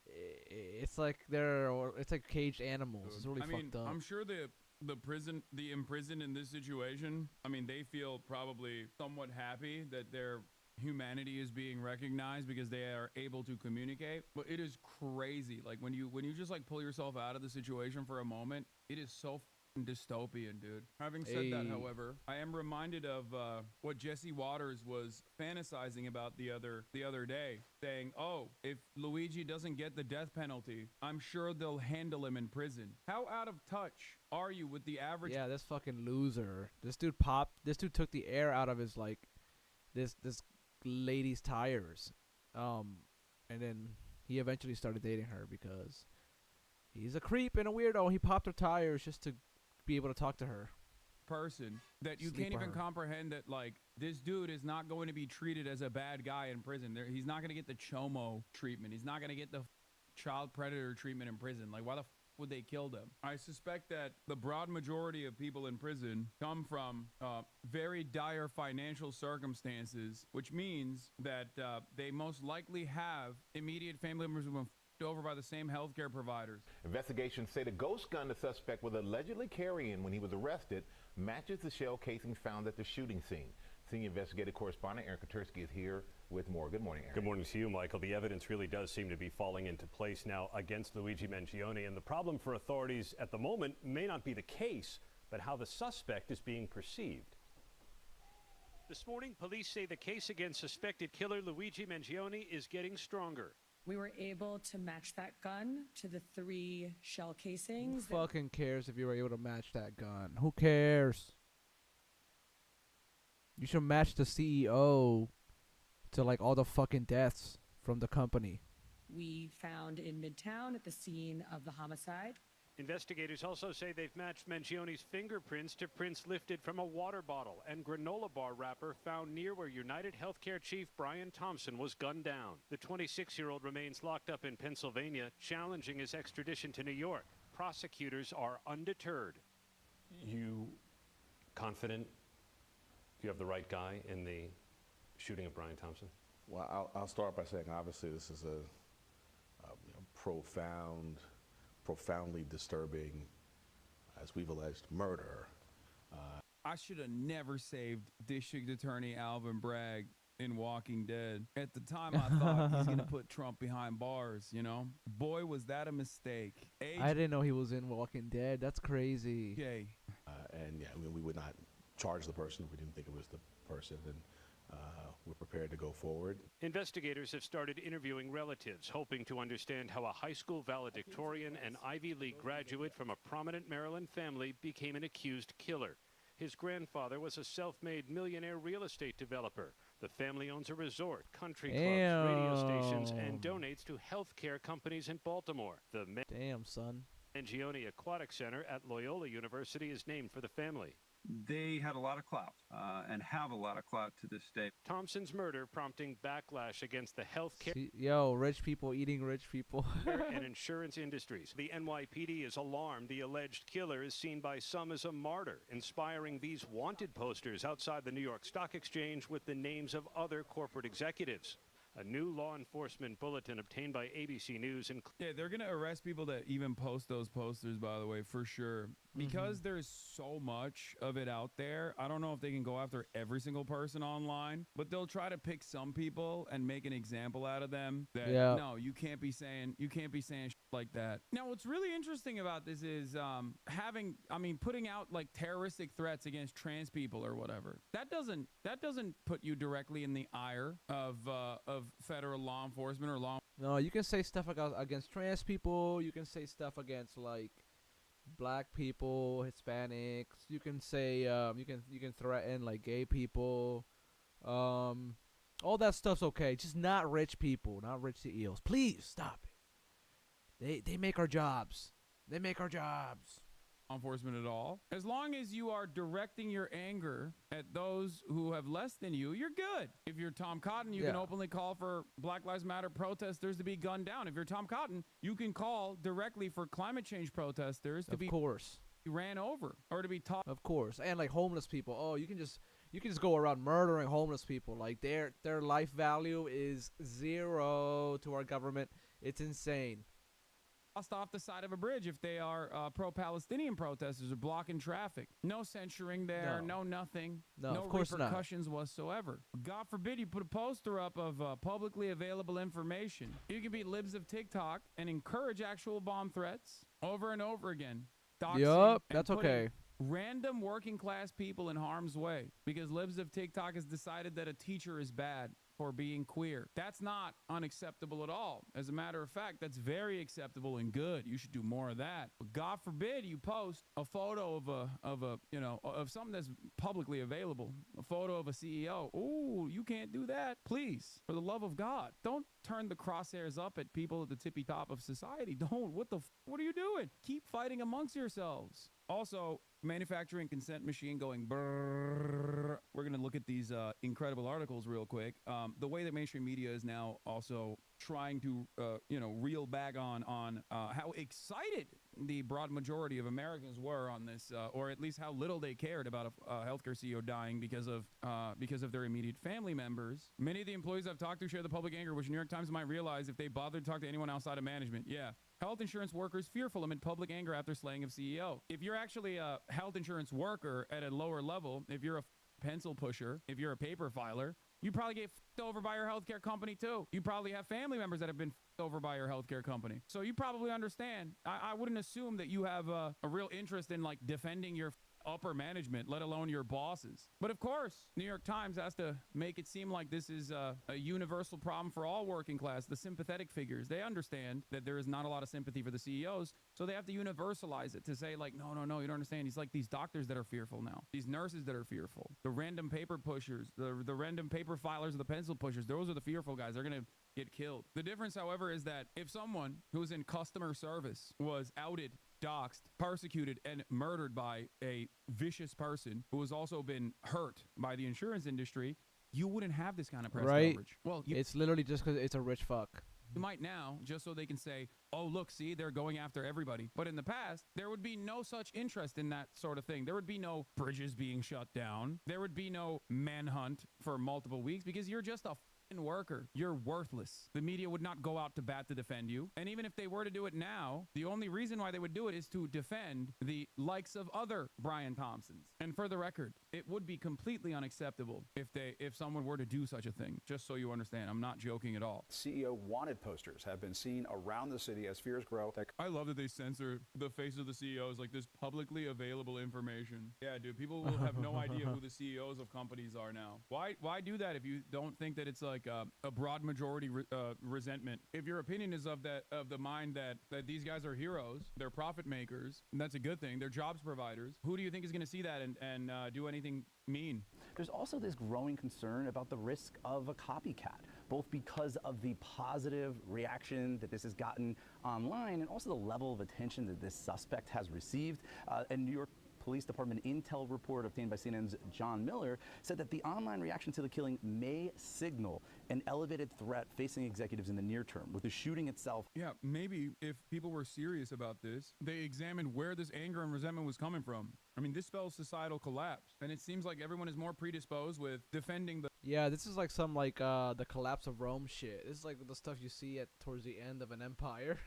it's like it's like caged animals. It's really fucked up. I'm sure the imprisoned in this situation, I mean, they feel probably somewhat happy that they're humanity is being recognized because they are able to communicate. But it is crazy. Like when you just like pull yourself out of the situation for a moment, it is so dystopian, dude. Having said that, however, I am reminded of what Jesse Waters was fantasizing about the other day, saying, "Oh, if Luigi doesn't get the death penalty, I'm sure they'll handle him in prison." How out of touch are you with the average? Yeah, this fucking loser. This dude took the air out of his like this lady's tires. And then he eventually started dating her because he's a creep and a weirdo. He popped her tires just to be able to talk to her. Person that you Sleep can't with even her. comprehend that like this dude is not going to be treated as a bad guy in prison. He's not going to get the chomo treatment. He's not going to get the child predator treatment in prison. Like why the would they kill them? I suspect that the broad majority of people in prison come from very dire financial circumstances, which means that they most likely have immediate family members who've been over by the same healthcare providers. Investigations say the ghost gun the suspect was allegedly carrying when he was arrested matches the shell casing found at the shooting scene. Senior investigative correspondent Aaron Katersky is here with more. Good morning, Aaron. Good morning to you, Michael. The evidence really does seem to be falling into place now against Luigi Mangione, and the problem for authorities at the moment may not be the case, but how the suspect is being perceived. This morning, police say the case against suspected killer Luigi Mangione is getting stronger. We were able to match that gun to the 3 shell Who casings. fucking cares if you were able to match that gun? Who cares? You should match the CEO to like all the fucking deaths from the company. We found in Midtown at the scene of the homicide. Investigators also say they've matched Mangione's fingerprints to prints lifted from a water bottle and granola bar wrapper found near where United Healthcare Chief Brian Thompson was gunned down. The 26-year-old remains locked up in Pennsylvania, challenging his extradition to New York. Prosecutors are undeterred. You confident you have the right guy in the shooting of Brian Thompson? Well, I'll start by saying obviously this is a profoundly disturbing, as we've alleged, murder. I should have never saved District Attorney Alvin Bragg in Walking Dead. At the time, I thought he's going to put Trump behind bars, you know? Boy, was that a mistake. I didn't know he was in Walking Dead. That's crazy. Okay. And yeah, I mean, we would not charge the person if we didn't think it was the person, and we're prepared to go forward. Investigators have started interviewing relatives, hoping to understand how a high school valedictorian and Ivy League graduate from a prominent Maryland family became an accused killer. His grandfather was a self-made millionaire real estate developer. The family owns a resort, country clubs, radio stations, and donates to healthcare companies in Baltimore. The Damn, son. Mangione Aquatic Center at Loyola University is named for the family. They had a lot of clout and have a lot of clout to this day. Thompson's murder prompting backlash against the healthcare Yo, rich people eating rich people. and insurance industries. The NYPD is alarmed the alleged killer is seen by some as a martyr, inspiring these wanted posters outside the New York Stock Exchange with the names of other corporate executives. A new law enforcement bulletin obtained by ABC News Yeah, they're going to arrest people that even post those posters, by the way, for sure. Because there's so much of it out there, I don't know if they can go after every single person online, but they'll try to pick some people and make an example out of them that, no, you can't be saying shit like that. Now, what's really interesting about this is putting out like terroristic threats against trans people or whatever. That doesn't put you directly in the ire of federal law enforcement or law. No, you can say stuff against trans people. You can say stuff against like black people, Hispanics. You can say you can threaten like gay people. All that stuff's okay. Just not rich people, not rich CEOs. Please stop it. They make our jobs. They make our jobs. Enforcement at all. As long as you are directing your anger at those who have less than you, you're good. If you're Tom Cotton, you can openly call for Black Lives Matter protesters to be gunned down. If you're Tom Cotton, you can call directly for climate change protesters to be ran over or to be taught. Of course. And like homeless people. Oh, you can just go around murdering homeless people. Like their life value is 0 to our government. It's insane. off the side of a bridge if they are pro-Palestinian protesters or blocking traffic. No censuring there, no nothing, No, no of course not. repercussions whatsoever. God forbid you put a poster up of publicly available information. You can be libs of TikTok and encourage actual bomb threats over and over again. Doxing Yup, and that's putting okay. Random working class people in harm's way because libs of TikTok has decided that a teacher is bad for being queer. That's not unacceptable at all. As a matter of fact, that's very acceptable and good. You should do more of that. But God forbid you post a photo of something that's publicly available, a photo of a CEO. Oh, you can't do that. Please, for the love of God, don't turn the crosshairs up at people at the tippy top of society. Don't. What are you doing? Keep fighting amongst yourselves. Also, manufacturing consent machine going brrrr. We're going to look at these incredible articles real quick. The way that mainstream media is now also trying to, reel back on how excited the broad majority of Americans were on this, or at least how little they cared about a healthcare CEO dying because of their immediate family members. Many of the employees I've talked to share the public anger, which New York Times might realize if they bothered to talk to anyone outside of management. Yeah. Health insurance workers fearful amid public anger after slaying of CEO. If you're actually a health insurance worker at a lower level, if you're a pencil pusher, if you're a paper filer, you probably get f***ed over by your healthcare company too. You probably have family members that have been f***ed over by your healthcare company. So you probably understand. I wouldn't assume that you have a real interest in like defending your upper management, let alone your bosses. But of course, New York Times has to make it seem like this is a universal problem for all working class, the sympathetic figures. They understand that there is not a lot of sympathy for the CEOs, so they have to universalize it to say like, no, you don't understand. He's like these doctors that are fearful now, these nurses that are fearful, the random paper pushers, the random paper filers, the pencil pushers. Those are the fearful guys. They're going to get killed. The difference, however, is that if someone who's in customer service was outed, doxxed, persecuted, and murdered by a vicious person who has also been hurt by the insurance industry, you wouldn't have this kind of press coverage. Well, it's literally just because it's a rich fuck. You might now, just so they can say, oh, look, see, they're going after everybody. But in the past, there would be no such interest in that sort of thing. There would be no bridges being shut down. There would be no manhunt for multiple weeks because you're just a worker. You're worthless. The media would not go out to bat to defend you. And even if they were to do it now, the only reason why they would do it is to defend the likes of other Brian Thompsons. And for the record, it would be completely unacceptable if someone were to do such a thing. Just so you understand, I'm not joking at all. CEO wanted posters have been seen around the city as fears grow. I love that they censor the face of the CEOs like this publicly available information. Yeah, dude, people will have no idea who the CEOs of companies are now. Why do that if you don't think that it's like a broad majority resentment? If your opinion is of the mind that these guys are heroes, they're profit makers, and that's a good thing, they're jobs providers, who do you think is going to see that and do anything mean? There's also this growing concern about the risk of a copycat, both because of the positive reaction that this has gotten online and also the level of attention that this suspect has received. And New York Police Department intel report obtained by CNN's John Miller said that the online reaction to the killing may signal an elevated threat facing executives in the near term, with the shooting itself. Yeah, maybe if people were serious about this, they examined where this anger and resentment was coming from. I mean, this spells societal collapse, and it seems like everyone is more predisposed with defending the... Yeah, this is like some the collapse of Rome shit. This is like the stuff you see towards the end of an empire.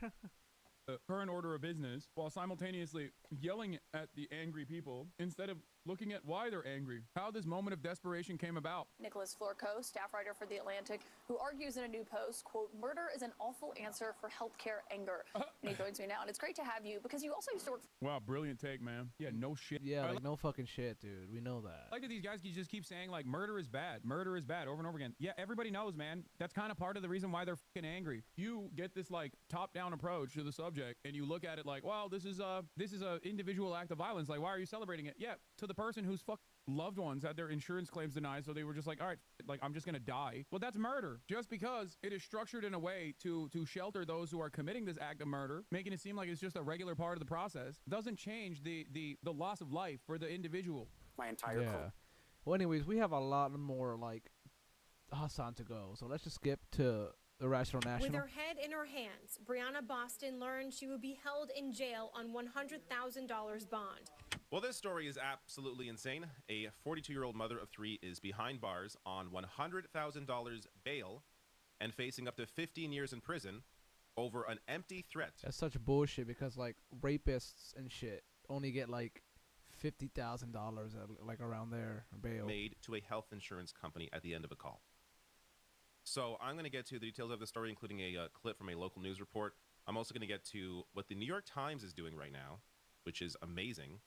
The current order of business while simultaneously yelling at the angry people instead of looking at why they're angry, how this moment of desperation came about. Nicholas Florco, staff writer for The Atlantic, who argues in a new post, quote, "Murder is an awful answer for healthcare anger." And he joins me now, and it's great to have you because you also used to work... Wow, brilliant take, man. Yeah, no shit. Yeah, like no fucking shit, dude. We know that. I like that these guys just keep saying, like, murder is bad over and over again. Yeah, everybody knows, man. That's kind of part of the reason why they're fucking angry. You get this, like, top-down approach to the subject, and you look at it like, well, this is a individual act of violence. Like, why are you celebrating it? Yeah, to the person whose loved ones had their insurance claims denied, so they were just like, all right, like, I'm just gonna die. Well, that's murder. Just because it is structured in a way to shelter those who are committing this act of murder, making it seem like it's just a regular part of the process, doesn't change the loss of life for the individual. My entire yeah. Well, anyways, we have a lot more like Hassan to go, so let's just skip to Irrational National. With her head in her hands, Brianna Boston learned she would be held in jail on $100,000 bond. Well, this story is absolutely insane. A 42-year-old mother of three is behind bars on $100,000 bail and facing up to 15 years in prison over an empty threat That's such bullshit because like rapists and shit only get like $50,000 like around there bail. made to a health insurance company at the end of a call. So I'm going to get to the details of the story, including a clip from a local news report. I'm also going to get to what the New York Times is doing right now, which is amazing,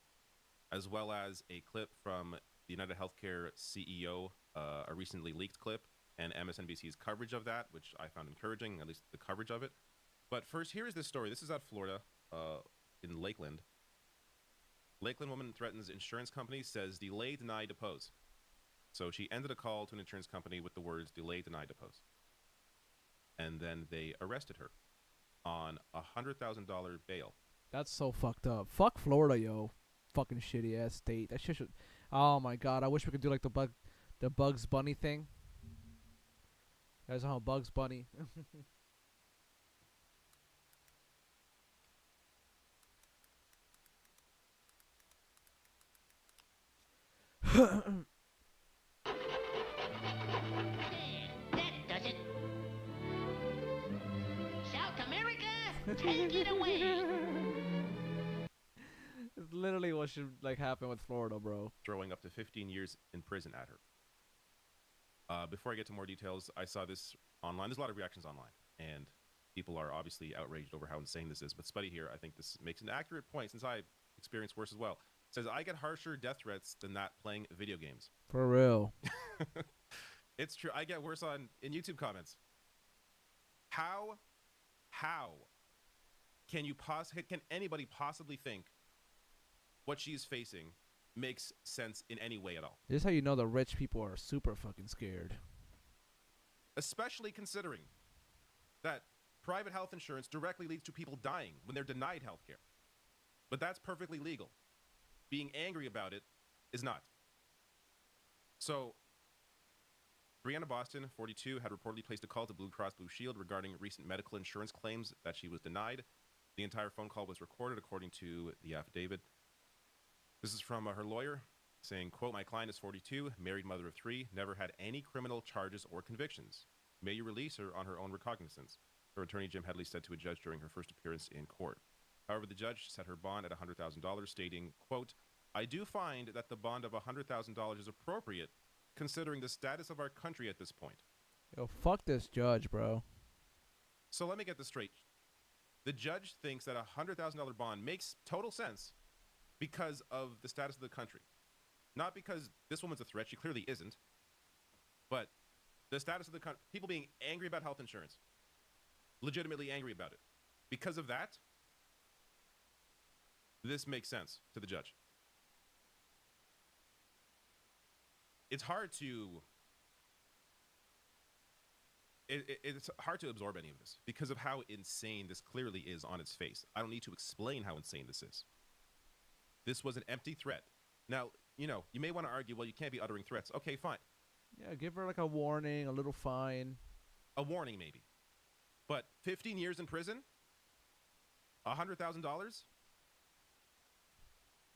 as well as a clip from the United Healthcare CEO, a recently leaked clip, and MSNBC's coverage of that, which I found encouraging, at least the coverage of it. But first, here is this story. This is out of Florida, in Lakeland. Lakeland woman threatens insurance company, says delay, deny, depose. So she ended a call to an insurance company with the words delay, deny, depose. And then they arrested her on a $100,000 bail. That's so fucked up. Fuck Florida, yo. Fucking shitty ass state. That shit should. Oh my god, I wish we could do like the Bugs Bunny thing. You guys know how Bugs Bunny. That does it. South America, take it away. It's literally what should like happen with Florida, bro. Throwing up to 15 years in prison at her. Before I get to more details, I saw this online. There's a lot of reactions online, and people are obviously outraged over how insane this is. But Spuddy here, I think this makes an accurate point since I experienced worse as well. Says, I get harsher death threats than that playing video games. For real. It's true. I get worse in YouTube comments. How can anybody possibly think what she's facing makes sense in any way at all? This is how you know the rich people are super fucking scared. Especially considering that private health insurance directly leads to people dying when they're denied health care. But that's perfectly legal. Being angry about it is not. So, Brianna Boston, 42, had reportedly placed a call to Blue Cross Blue Shield regarding recent medical insurance claims that she was denied. The entire phone call was recorded according to the affidavit. This is from her lawyer saying, quote, my client is 42, married mother of 3, never had any criminal charges or convictions. May you release her on her own recognizance, her attorney Jim Headley said to a judge during her first appearance in court. However, the judge set her bond at $100,000, stating, quote, I do find that the bond of $100,000 is appropriate considering the status of our country at this point. Yo, fuck this judge, bro. So let me get this straight. The judge thinks that a $100,000 bond makes total sense because of the status of the country. Not because this woman's a threat, she clearly isn't, but the status of the country, people being angry about health insurance, legitimately angry about it. Because of that, this makes sense to the judge. It's hard to it's hard to absorb any of this because of how insane this clearly is on its face. I don't need to explain how insane this is. This was an empty threat. Now, you may want to argue, well, you can't be uttering threats. Okay, fine. Yeah, give her like a warning, a little fine. A warning, maybe. But 15 years in prison? $100,000?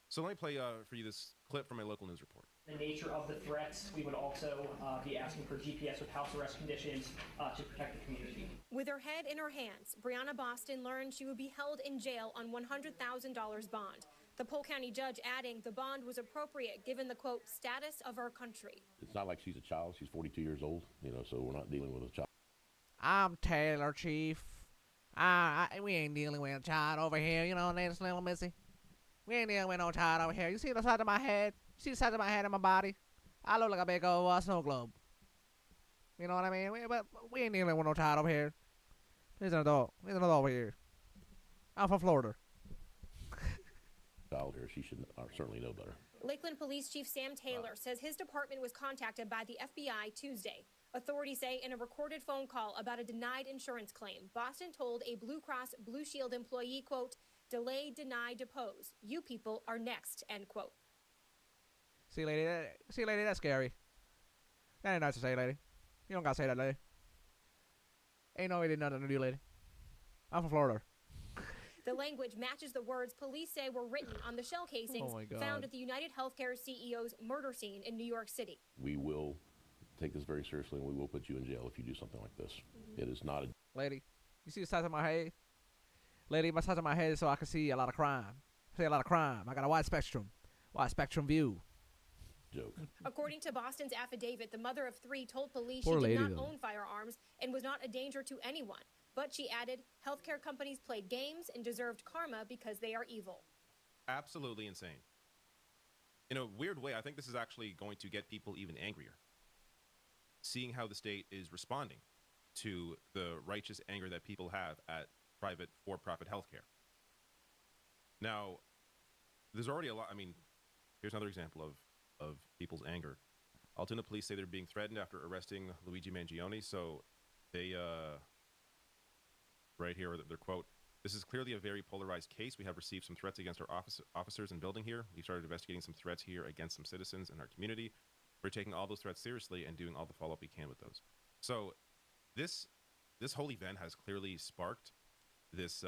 So let me play for you this clip from a local news report. The nature of the threats, we would also be asking for GPS with house arrest conditions to protect the community. With her head in her hands, Brianna Boston learned she would be held in jail on $100,000 bond. The Polk County judge adding the bond was appropriate given the, quote, status of our country. It's not like she's a child. She's 42 years old, so we're not dealing with a child. I'm Taylor, Chief. We ain't dealing with a child over here, ladies and little missy. We ain't dealing with no child over here. You see the size of my head? You see the size of my head and my body? I look like a big old snow globe. You know what I mean? We ain't dealing with no child over here. He's an adult. He's an adult over here. I'm from Florida. Child here, she should certainly know better. Lakeland Police Chief Sam Taylor says his department was contacted by the FBI Tuesday. Authorities say in a recorded phone call about a denied insurance claim, Boston told a Blue Cross Blue Shield employee, quote, delay, deny, depose. You people are next, end quote. See, lady, that's scary. That ain't nice to say, lady. You don't gotta say that, lady. Ain't no way did nothing to you, lady. I'm from Florida. The language matches the words police say were written on the shell casings found at the United Healthcare CEO's murder scene in New York City. We will take this very seriously, and we will put you in jail if you do something like this. It is not a... Lady, You see the size of my head? Lady, my size of my head so I can see a lot of crime. See a lot of crime. I got a wide spectrum view. Joke. According to Boston's affidavit, the mother of 3 told police Poor she did lady, not though. own firearms and was not a danger to anyone. But she added, healthcare companies played games and deserved karma because they are evil. Absolutely insane. In a weird way, I think this is actually going to get people even angrier. Seeing how the state is responding to the righteous anger that people have at private for-profit healthcare. Now, there's already a lot. I mean, here's another example of people's anger. Altoona police say they're being threatened after arresting Luigi Mangione. So they, right here, their quote, "This is clearly a very polarized case. We have received some threats against our officers and building here. We've started investigating some threats here against some citizens in our community. We're taking all those threats seriously and doing all the follow-up we can with those." So this whole event has clearly sparked this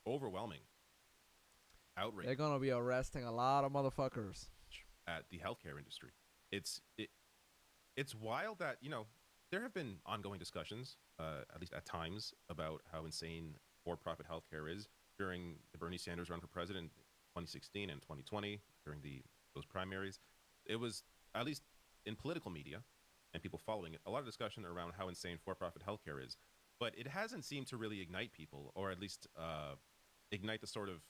overwhelming outrage. They're gonna be arresting a lot of motherfuckers At the healthcare industry. It's wild that, you know, there have been ongoing discussions, at least at times, about how insane for-profit healthcare is. During the Bernie Sanders run for president in 2016 and 2020, during those primaries, it was, at least in political media and people following it, a lot of discussion around how insane for-profit healthcare is. But it hasn't seemed to really ignite people, or at least ignite the sort of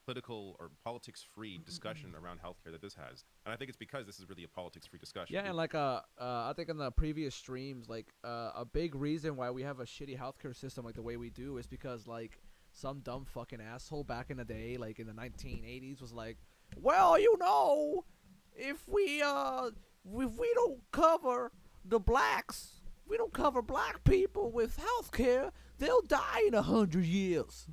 political or politics-free discussion around healthcare that this has. And I think it's because this is really a politics-free discussion. Yeah, and like I think in the previous streams, like a big reason why we have a shitty healthcare system like the way we do is because like some dumb fucking asshole back in the day, like in the 1980s, was like, well, you know, if we don't cover the blacks, we don't cover black people with healthcare, they'll die in 100 years.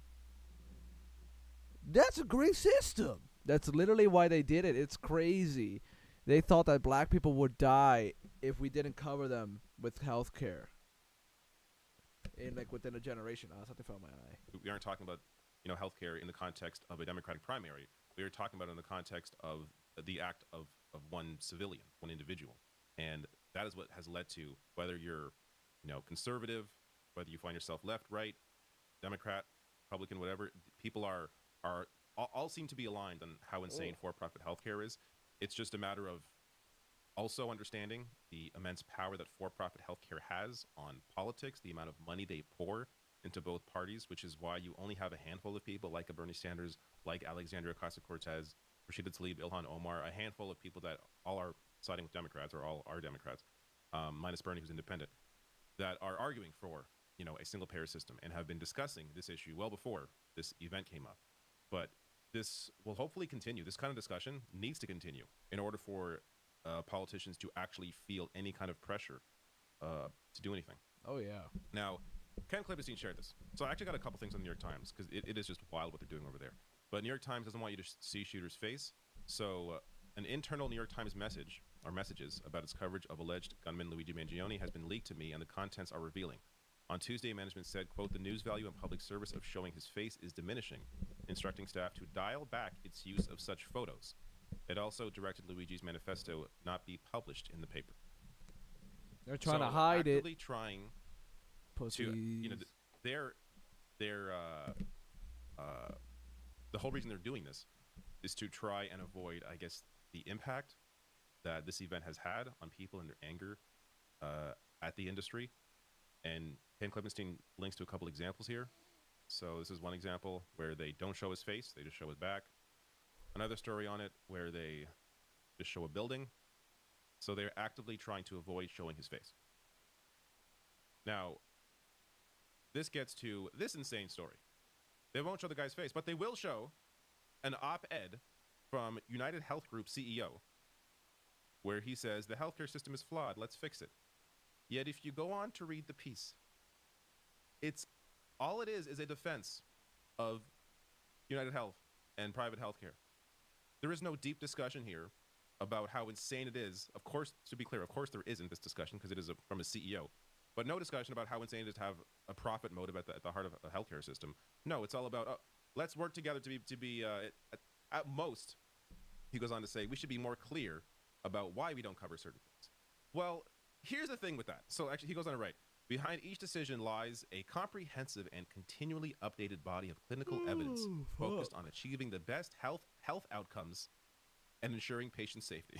That's a great system. That's literally why they did it. It's crazy. They thought that black people would die if we didn't cover them with health care. In like within a generation. Oh, something fell in my eye. We aren't talking about, you know, healthcare in the context of a Democratic primary. We are talking about it in the context of the act of one civilian, one individual. And that is what has led to, whether you're, you know, conservative, whether you find yourself left, right, Democrat, Republican, whatever, people are all seem to be aligned on how insane for-profit healthcare is. It's just a matter of also understanding the immense power that for-profit healthcare has on politics, the amount of money they pour into both parties, which is why you only have a handful of people like a Bernie Sanders, like Alexandria Ocasio-Cortez, Rashida Tlaib, Ilhan Omar, a handful of people that all are siding with Democrats, or all are Democrats, minus Bernie, who's independent, that are arguing for, you know, a single-payer system and have been discussing this issue well before this event came up. But this will hopefully continue. This kind of discussion needs to continue in order for politicians to actually feel any kind of pressure to do anything. Oh, yeah. Now, Ken Klippenstein shared this. So I actually got a couple things on the New York Times, because it is just wild what they're doing over there. But New York Times doesn't want you to see shooter's face. So an internal New York Times message, or messages, about its coverage of alleged gunman Luigi Mangione has been leaked to me, and the contents are revealing. On Tuesday, management said, quote, "The news value and public service of showing his face is diminishing, instructing staff to dial back its use of such photos." It also directed Luigi's manifesto not be published in the paper. They're trying to hide actively it. Trying Pussies. to, you know, the whole reason they're doing this is to try and avoid, I guess, the impact that this event has had on people and their anger at the industry. And Ken Klippenstein links to a couple examples here. So this is one example where they don't show his face, they just show his back. Another story on it where they just show a building. So they're actively trying to avoid showing his face. Now, this gets to this insane story. They won't show the guy's face, but they will show an op-ed from United Health Group CEO where he says, "The healthcare system is flawed, let's fix it." Yet if you go on to read the piece, it's all it is a defense of United Health and private healthcare. There is no deep discussion here about how insane it is. Of course, to be clear, of course there isn't this discussion because it is from a CEO. But no discussion about how insane it is to have a profit motive at the heart of a healthcare system. No, it's all about, let's work together to be at most, he goes on to say, we should be more clear about why we don't cover certain things. Well, here's the thing with that. So actually, he goes on to write, Behind each decision lies a comprehensive and continually updated body of clinical evidence focused on achieving the best health outcomes and ensuring patient safety.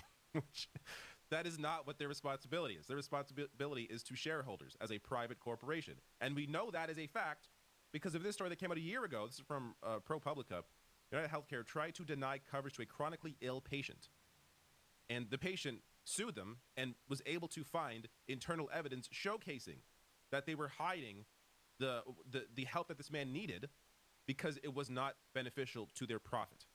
That is not what their responsibility is. Their responsibility is to shareholders as a private corporation. And we know that is a fact because of this story that came out a year ago. This is from ProPublica. United Healthcare tried to deny coverage to a chronically ill patient. And the patient sued them and was able to find internal evidence showcasing that they were hiding the help that this man needed because it was not beneficial to their profit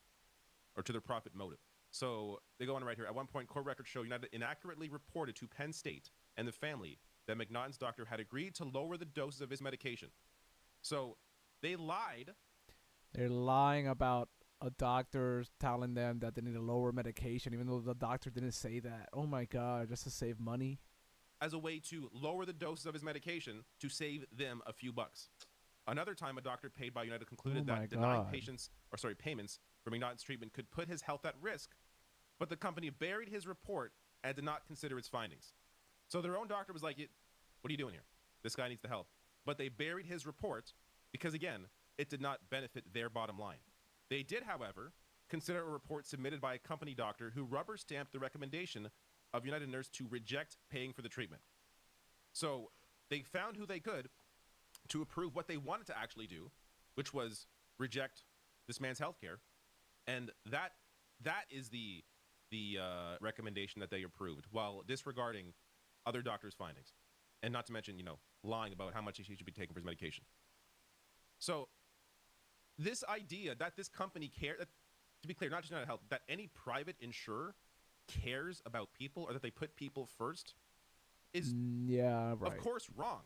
or to their profit motive. So they go on right here. At one point, court records show United inaccurately reported to Penn State and the family that McNaughton's doctor had agreed to lower the doses of his medication. So they lied. They're lying about a doctor telling them that they need a lower medication, even though the doctor didn't say that. Oh my God, just to save money. As a way to lower the doses of his medication to save them a few bucks. Another time, a doctor paid by United concluded that denying payments for McNaughton's treatment could put his health at risk, but the company buried his report and did not consider its findings. So their own doctor was like, what are you doing here? This guy needs the help. But they buried his report because, again, it did not benefit their bottom line. They did, however, consider a report submitted by a company doctor who rubber-stamped the recommendation of United Nurse to reject paying for the treatment. So they found who they could to approve what they wanted to actually do, which was reject this man's health care. And that is the recommendation that they approved, while disregarding other doctors' findings. And not to mention, lying about how much he should be taking for his medication. So this idea that this company cares, to be clear, not just United Health, that any private insurer cares about people or that they put people first is, of course, wrong.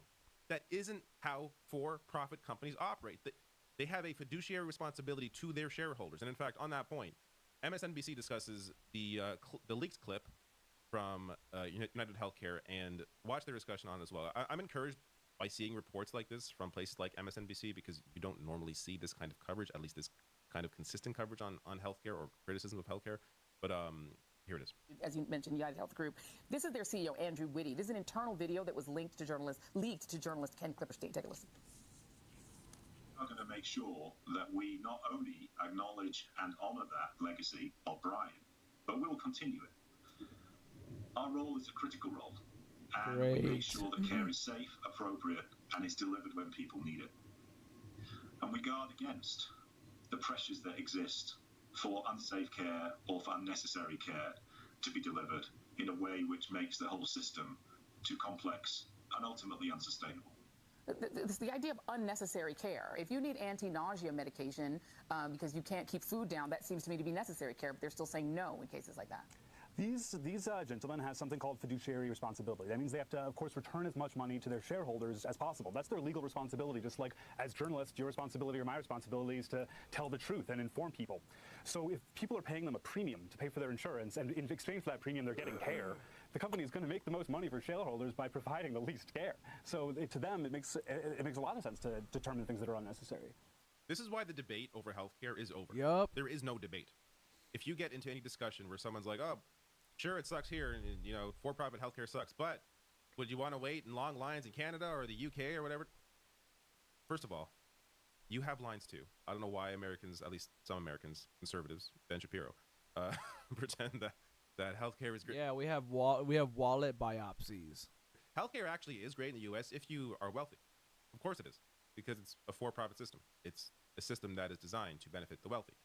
That isn't how for-profit companies operate. They have a fiduciary responsibility to their shareholders. And in fact, on that point, MSNBC discusses the leaked clip from United Healthcare, and watch their discussion on it as well. I'm encouraged by seeing reports like this from places like MSNBC because you don't normally see this kind of coverage, at least this kind of consistent coverage on healthcare or criticism of healthcare. But here it is. As you mentioned, United Health Group. This is their CEO, Andrew Whitty. This is an internal video that was leaked to journalist Ken Klipperstein. Take a listen. We're going to make sure that we not only acknowledge and honor that legacy of Brian, but we will continue it. Our role is a critical role, and we make sure that care is safe, appropriate, and is delivered when people need it. And we guard against the pressures that exist for unsafe care or for unnecessary care to be delivered in a way which makes the whole system too complex and ultimately unsustainable. It's the idea of unnecessary care. If you need anti-nausea medication because you can't keep food down, that seems to me to be necessary care, but they're still saying no in cases like that. These gentlemen have something called fiduciary responsibility. That means they have to, of course, return as much money to their shareholders as possible. That's their legal responsibility, just like as journalists, your responsibility or my responsibility is to tell the truth and inform people. So if people are paying them a premium to pay for their insurance, and in exchange for that premium they're getting care, the company is going to make the most money for shareholders by providing the least care. So to them, it makes a lot of sense to determine things that are unnecessary. This is why the debate over healthcare is over. Yup. There is no debate. If you get into any discussion where someone's like, oh, sure, it sucks here, and for-profit healthcare sucks, but would you want to wait in long lines in Canada or the UK or whatever? First of all, you have lines too. I don't know why Americans, at least some Americans, conservatives, Ben Shapiro, pretend that healthcare is great. Yeah, we have wallet biopsies. Healthcare actually is great in the U.S. if you are wealthy. Of course it is, because it's a for-profit system. It's a system that is designed to benefit the wealthy.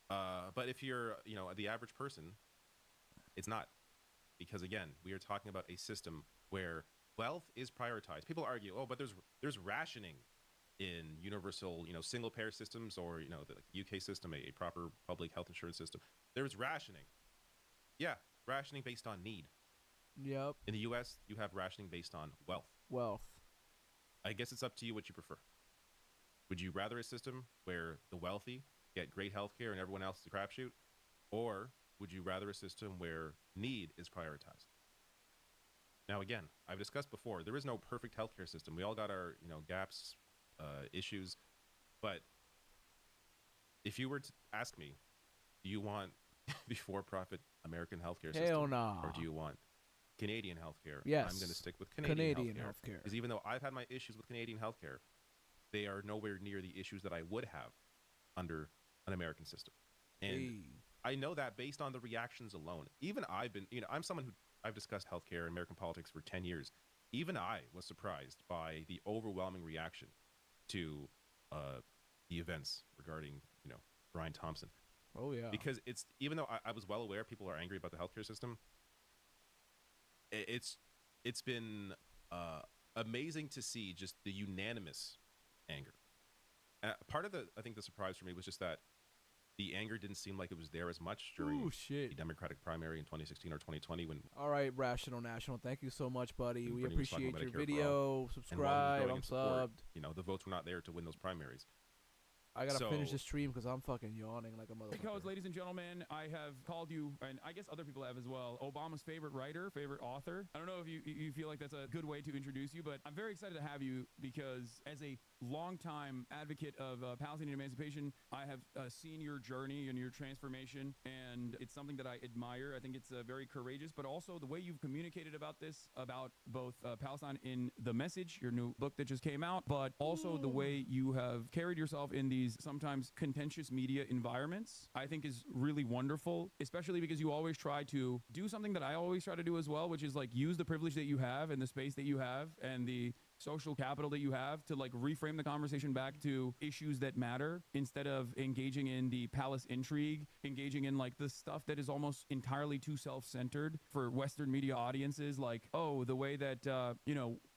But if you're, the average person, it's not, because again, we are talking about a system where wealth is prioritized. People argue, oh, but there's rationing in universal, single-payer systems, or the UK system, a proper public health insurance system. There's rationing. Yeah, rationing based on need. Yep. In the U.S., you have rationing based on wealth. Wealth. I guess it's up to you what you prefer. Would you rather a system where the wealthy get great health care and everyone else is a crapshoot, or would you rather a system where need is prioritized? Now, again, I've discussed before, there is no perfect healthcare system. We all got our, gaps, issues. But if you were to ask me, do you want the for-profit American healthcare system? Hell no. Or do you want Canadian healthcare. Yes. I'm going to stick with Canadian healthcare. healthcare. Because even though I've had my issues with Canadian healthcare, they are nowhere near the issues that I would have under an American system. And I know that based on the reactions alone. Even I've been, I'm someone who I've discussed healthcare and American politics for 10 years. Even I was surprised by the overwhelming reaction to the events regarding, Brian Thompson. Oh, yeah. Because it's, even though I was well aware people are angry about the healthcare system, it's been amazing to see just the unanimous anger. Part of I think the surprise for me was just that the anger didn't seem like it was there as much during the Democratic primary in 2016 or 2020 when. All right, Rational National. Thank you so much, buddy. We Bernie was talking appreciate about your Medicare for all. video. And while he was Subscribe. going I'm in support, subbed. the votes were not there to win those primaries. I gotta finish this stream because I'm fucking yawning like a motherfucker. Because, ladies and gentlemen, I have called you, and I guess other people have as well, Obama's favorite writer, favorite author. I don't know if you feel like that's a good way to introduce you, but I'm very excited to have you because as a longtime advocate of Palestinian emancipation, I have seen your journey and your transformation, and it's something that I admire. I think it's very courageous, but also the way you've communicated about this, about both Palestine in The Message, your new book that just came out, but also the way you have carried yourself in these sometimes contentious media environments, I think is really wonderful, especially because you always try to do something that I always try to do as well, which is like use the privilege that you have and the space that you have and the social capital that you have to like reframe the conversation back to issues that matter instead of engaging in the palace intrigue, engaging in like the stuff that is almost entirely too self-centered for Western media audiences. Like, oh, the way that,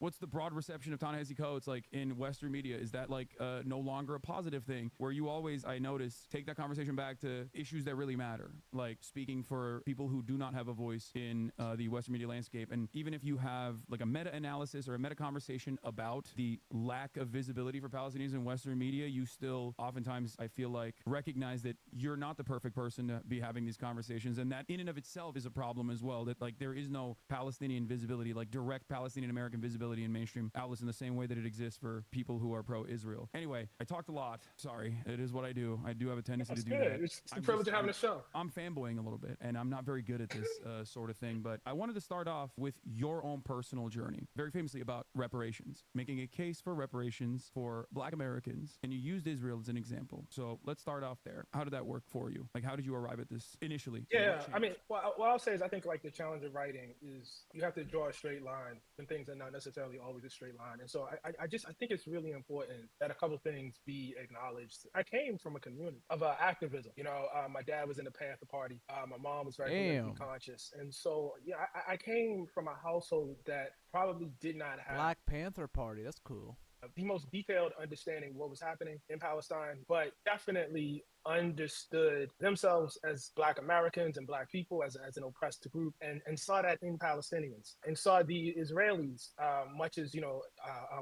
what's the broad reception of Ta-Nehisi Coates like in Western media? Is that like no longer a positive thing? Where you always, I notice, take that conversation back to issues that really matter, like speaking for people who do not have a voice in the Western media landscape. And even if you have like a meta-analysis or a meta-conversation about the lack of visibility for Palestinians in Western media, you still oftentimes, I feel like, recognize that you're not the perfect person to be having these conversations. And that in and of itself is a problem as well, that like there is no Palestinian visibility, like direct Palestinian American visibility in mainstream outlets in the same way that it exists for people who are pro-Israel. Anyway, I talked a lot. Sorry. It is what I do. I do have a tendency to do that. It's the privilege of having a show. I'm fanboying a little bit, and I'm not very good at this sort of thing, but I wanted to start off with your own personal journey, very famously about reparations, making a case for reparations for Black Americans, and you used Israel as an example. So let's start off there. How did that work for you? Like, how did you arrive at this initially? Yeah, I mean, what I'll say is I think like the challenge of writing is you have to draw a straight line when things are not necessarily always a straight line. And so I think it's really important that a couple things be acknowledged. I came from a community of activism. My dad was in the Panther Party. My mom was very politically conscious. And so, yeah, I came from a household that probably did not have Black Panther Party. That's cool. The most detailed understanding of what was happening in Palestine, but definitely understood themselves as Black Americans and Black people as an oppressed group, and saw that in Palestinians, and saw the Israelis, much as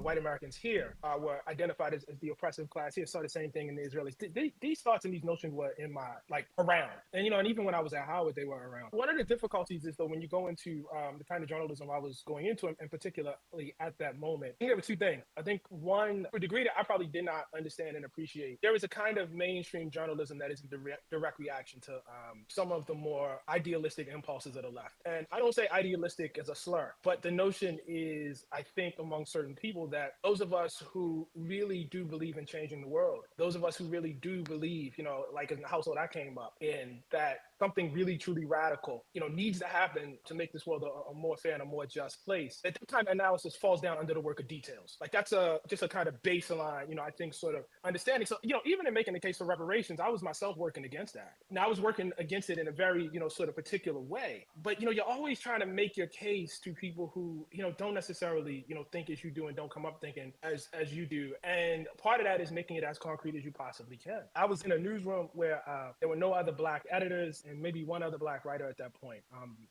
white Americans here were identified as the oppressive class here, saw the same thing in the Israelis. These thoughts and these notions were in my around, and even when I was at Howard, they were around. One of the difficulties is though when you go into the kind of journalism I was going into, and particularly at that moment, I think there were two things. I think one, to a degree that I probably did not understand and appreciate, there was a kind of mainstream journalism that is in direct reaction to some of the more idealistic impulses of the left. And I don't say idealistic as a slur, but the notion is, I think, among certain people that those of us who really do believe in changing the world, those of us who really do believe, like in the household I came up in, that something really truly radical, needs to happen to make this world a more fair and a more just place, that kind of analysis falls down under the work of details. Like that's just a kind of baseline, I think sort of understanding. So, even in making the case for reparations, I was myself working against that. Now I was working against it in a very, sort of particular way. But, you're always trying to make your case to people who, don't necessarily, think as you do and don't come up thinking as you do. And part of that is making it as concrete as you possibly can. I was in a newsroom where there were no other Black editors and maybe one other Black writer at that point,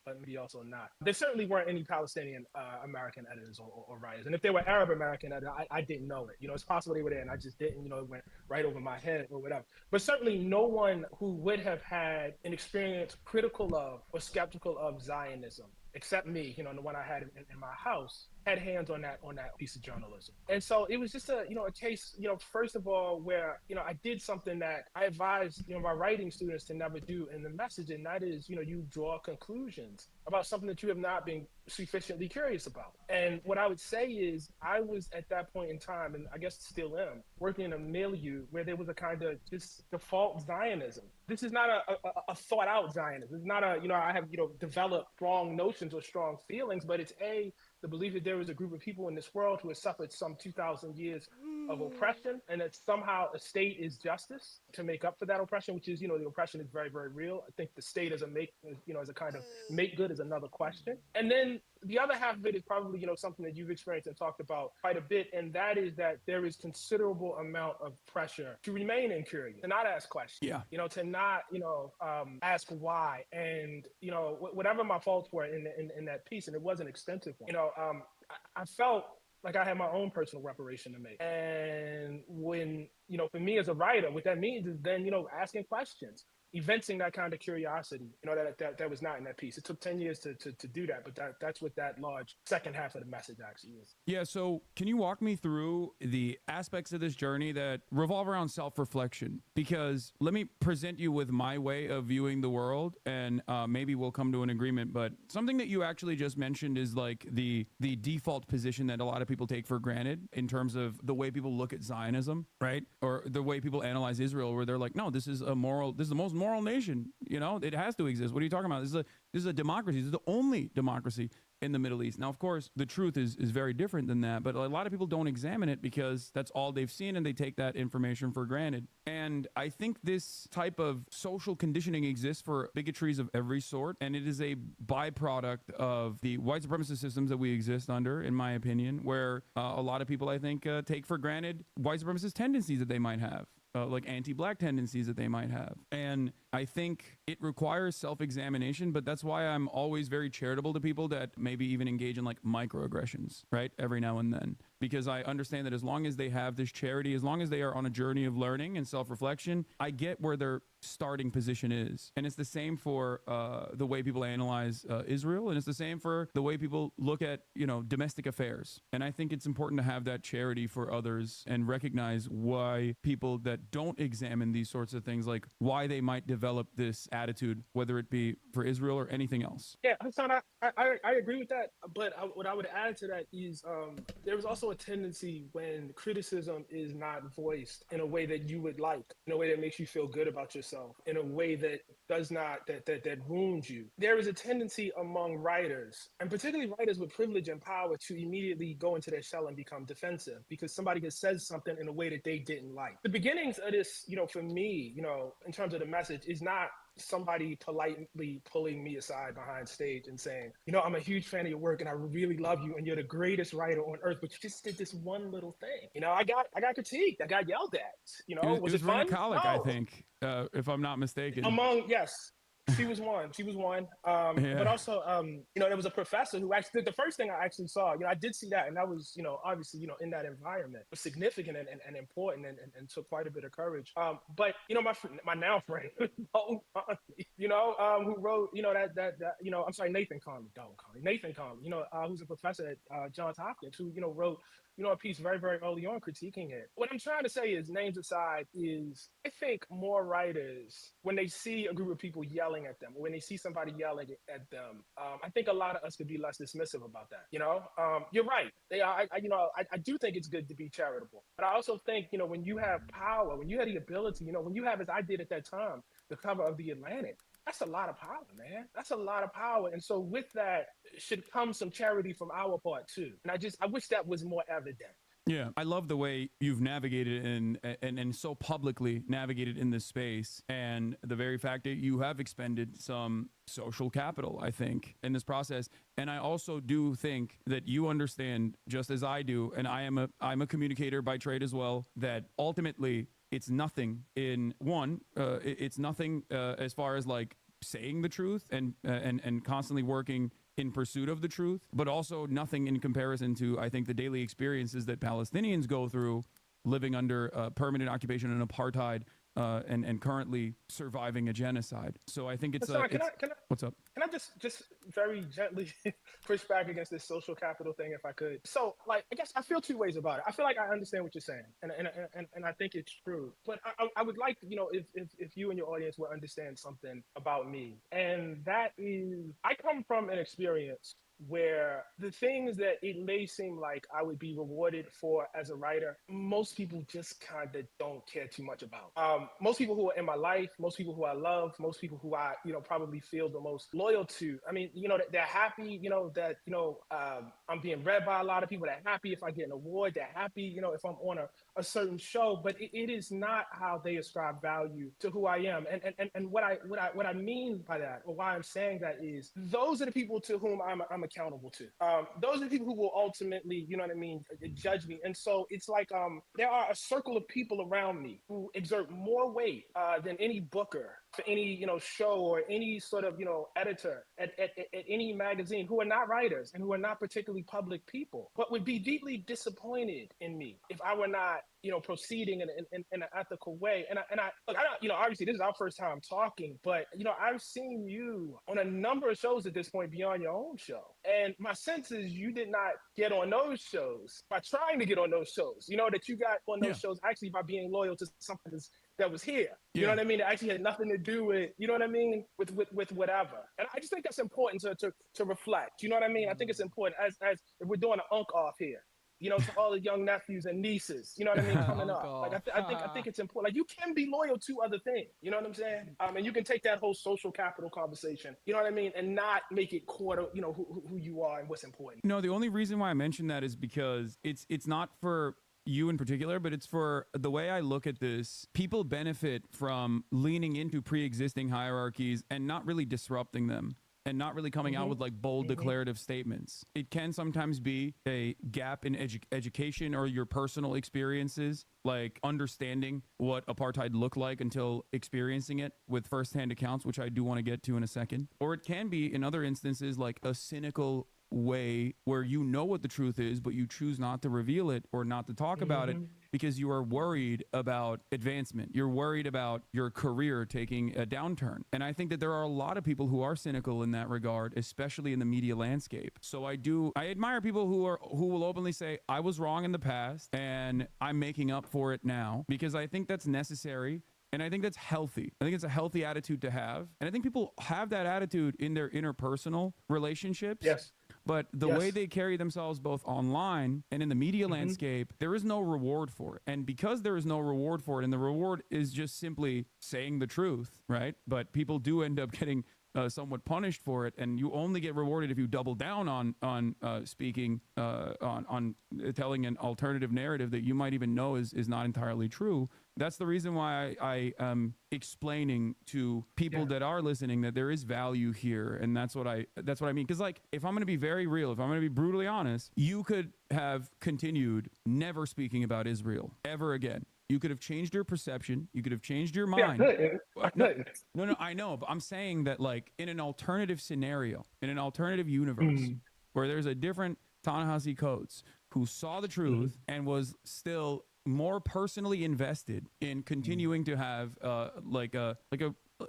but maybe also not. There certainly weren't any Palestinian American editors or writers. And if there were Arab American editors, I didn't know it. It's possible they were there and I just didn't, it went right over my head or whatever. But certainly no one who would have had an experience critical of or skeptical of Zionism except me, the one I had in my house, had hands on that piece of journalism. And so it was just a case, first of all, where, I did something that I advised, my writing students to never do in the message, and that is, you draw conclusions about something that you have not been sufficiently curious about. And what I would say is I was at that point in time, and I guess still am, working in a milieu where there was a kind of just default Zionism. This is not a thought out Zionism. It's not I have, developed strong notions or strong feelings, but it's the belief that there is a group of people in this world who have suffered some 2,000 years of oppression, and that somehow a state is justice to make up for that oppression, which is, the oppression is very, very real. I think the state as a kind of make good is another question. And then the other half of it is probably, something that you've experienced and talked about quite a bit, and that is that there is considerable amount of pressure to remain incurious, to not ask questions, to not, ask why. And, whatever my faults were in that piece, and it was an extensive one, I felt like I had my own personal reparation to make. And when, for me as a writer, what that means is then, asking questions, evincing that kind of curiosity, that was not in that piece. It took 10 years to do that, but that's what that large second half of the message actually is. Yeah, so can you walk me through the aspects of this journey that revolve around self-reflection? Because let me present you with my way of viewing the world, and maybe we'll come to an agreement, but something that you actually just mentioned is like the default position that a lot of people take for granted in terms of the way people look at Zionism, right? Or the way people analyze Israel, where they're like, no, this is the most moral nation, it has to exist. What are you talking about? This is a democracy. This is the only democracy in the Middle East. Now, of course, the truth is very different than that, but a lot of people don't examine it because that's all they've seen, and they take that information for granted. And I think this type of social conditioning exists for bigotries of every sort, and it is a byproduct of the white supremacist systems that we exist under, in my opinion, where a lot of people, I think, take for granted white supremacist tendencies that they might have. Like anti-black tendencies that they might have. And I think it requires self-examination, but that's why I'm always very charitable to people that maybe even engage in like microaggressions, right? Every now and then. Because I understand that as long as they have this charity, as long as they are on a journey of learning and self-reflection, I get where their starting position is. And it's the same for the way people analyze Israel, and it's the same for the way people look at, domestic affairs. And I think it's important to have that charity for others and recognize why people that don't examine these sorts of things, like why they might develop this attitude, whether it be for Israel or anything else. Yeah, Hassan, I agree with that. But what I would add to that is there's also a tendency when criticism is not voiced in a way that you would like, in a way that makes you feel good about yourself, in a way that does not, that wounds you. There is a tendency among writers, and particularly writers with privilege and power, to immediately go into their shell and become defensive because somebody has said something in a way that they didn't like. The beginnings of this, for me, in terms of the message, is not somebody politely pulling me aside behind stage and saying, I'm a huge fan of your work and I really love you and you're the greatest writer on earth, but you just did this one little thing. I got critiqued. I got yelled at. Was it fun? No. I think, if I'm not mistaken. Yes. She was one. But also, there was a professor who actually did the first thing I actually saw. I did see that, and that was, obviously, in that environment, was significant and important, and took quite a bit of courage. But my now friend, who wrote, I'm sorry, Nathan Conley, who's a professor at Johns Hopkins, who wrote, a piece very, very early on critiquing it. What I'm trying to say is, names aside, is I think more writers, when they see a group of people yelling at them, when they see somebody yelling at them, I think a lot of us could be less dismissive about that. You're right. I do think it's good to be charitable, but I also think, when you have power, when you have the ability, when you have, as I did at that time, the cover of the Atlantic, that's a lot of power, man. That's a lot of power. And so with that should come some charity from our part too. And I wish that was more evident. Yeah, I love the way you've navigated and so publicly navigated in this space, and the very fact that you have expended some social capital, I think, in this process. And I also do think that you understand, just as I do, and I'm a communicator by trade as well, that ultimately it's nothing it's nothing as far as like saying the truth and constantly working in pursuit of the truth, but also nothing in comparison to, I think, the daily experiences that Palestinians go through living under permanent occupation and apartheid and currently surviving a genocide. So I think it's, Hassan, what's up? Can I just very gently push back against this social capital thing if I could. So, like, I guess I feel two ways about it. I feel like I understand what you're saying, and I think it's true. But I would like, if you and your audience would understand something about me, and that is, I come from an experience where the things that it may seem like I would be rewarded for as a writer, most people just kind of don't care too much about. Most people who are in my life, most people who I love, most people who I, probably feel the most loyal to. I mean, they're happy, I'm being read by a lot of people. They're happy if I get an award. They're happy, if I'm on a certain show. But it is not how they ascribe value to who I am. And what I mean by that, or why I'm saying that, is those are the people to whom I'm accountable to. Those are the people who will ultimately, judge me. And so it's like there are a circle of people around me who exert more weight than any booker for any show, or any sort of editor at any magazine, who are not writers and who are not particularly public people, but would be deeply disappointed in me if I were not proceeding in an ethical way. And I look, obviously this is our first time talking, but I've seen you on a number of shows at this point beyond your own show, and my sense is you did not get on those shows by trying to get on those shows. That you got on those shows actually by being loyal to something that was here. You know what I mean? It actually had nothing to do with, with whatever. And I just think that's important to reflect. You know what I mean? I think it's important as if we're doing an unk off here, to all the young nephews and nieces, you know what I mean, coming up. Like I think it's important. Like, you can be loyal to other things, you know what I'm saying? And you can take that whole social capital conversation, you know what I mean, and not make it core to, who you are and what's important. No, the only reason why I mentioned that is because it's not for you in particular, but it's for the way I look at this. People benefit from leaning into pre-existing hierarchies and not really disrupting them, and not really coming out with like bold declarative statements. It can sometimes be a gap in education or your personal experiences, like understanding what apartheid looked like until experiencing it with firsthand accounts, which I do want to get to in a second. Or it can be, in other instances, like a cynical way where you know what the truth is, but you choose not to reveal it or not to talk about it because you are worried about advancement. You're worried about your career taking a downturn. And I think that there are a lot of people who are cynical in that regard, especially in the media landscape. So I admire people who will openly say, I was wrong in the past and I'm making up for it now, because I think that's necessary. And I think that's healthy. I think it's a healthy attitude to have. And I think people have that attitude in their interpersonal relationships. Yes. But the way they carry themselves both online and in the media landscape, there is no reward for it. And because there is no reward for it, and the reward is just simply saying the truth, right? But people do end up getting somewhat punished for it, and you only get rewarded if you double down on speaking, on telling an alternative narrative that you might even know is not entirely true. That's the reason why I am explaining to people that are listening that there is value here, and that's what I mean. Because like, if I'm going to be very real, if I'm going to be brutally honest, you could have continued never speaking about Israel ever again. You could have changed your perception. You could have changed your mind. No, I know, but I'm saying that, like, in an alternative scenario, in an alternative universe, where there's a different Ta-Nehisi Coates who saw the truth and was still more personally invested in continuing to have like a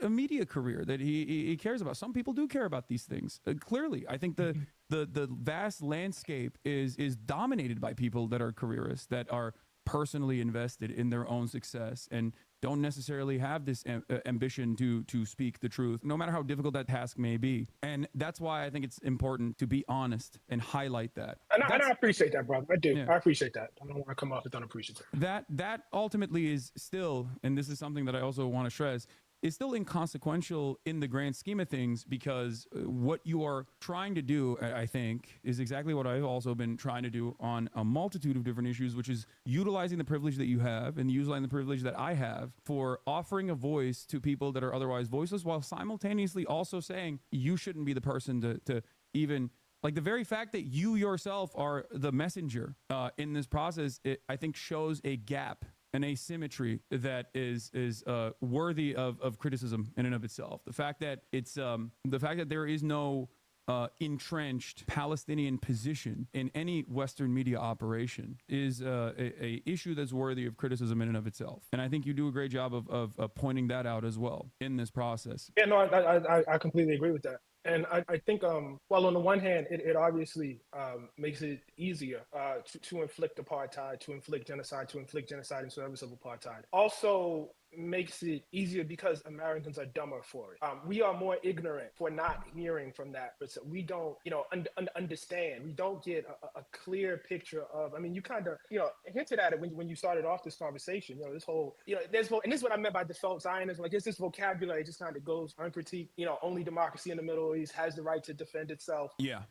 media career that he cares about. Some people do care about these things. Clearly, I think the vast landscape is dominated by people that are careerists, that are personally invested in their own success and don't necessarily have this ambition to speak the truth, no matter how difficult that task may be. And that's why I think it's important to be honest and highlight that. And I appreciate that, brother. I do. Yeah. I appreciate that. I don't want to come off as unappreciative. That ultimately is still, and this is something that I also want to stress, is still inconsequential in the grand scheme of things, because what you are trying to do, I think, is exactly what I've also been trying to do on a multitude of different issues, which is utilizing the privilege that you have and utilizing the privilege that I have for offering a voice to people that are otherwise voiceless, while simultaneously also saying you shouldn't be the person to even, like, the very fact that you yourself are the messenger in this process, I think shows a gap, an asymmetry that is worthy of criticism in and of itself. The fact that there is no entrenched Palestinian position in any Western media operation is a issue that's worthy of criticism in and of itself. And I think you do a great job of pointing that out as well in this process. Yeah, no, I completely agree with that. And I think, well, on the one hand, it obviously makes it easier to inflict apartheid, to inflict genocide in service of apartheid. Also makes it easier because Americans are dumber for it. We are more ignorant for not hearing from that. But so we don't, understand. We don't get a clear picture of, I mean, you kind of, hinted at it when you started off this conversation, this whole, and this is what I meant by default Zionism. Like, it's this vocabulary just kind of goes uncritiqued, only democracy in the Middle East has the right to defend itself. Yeah.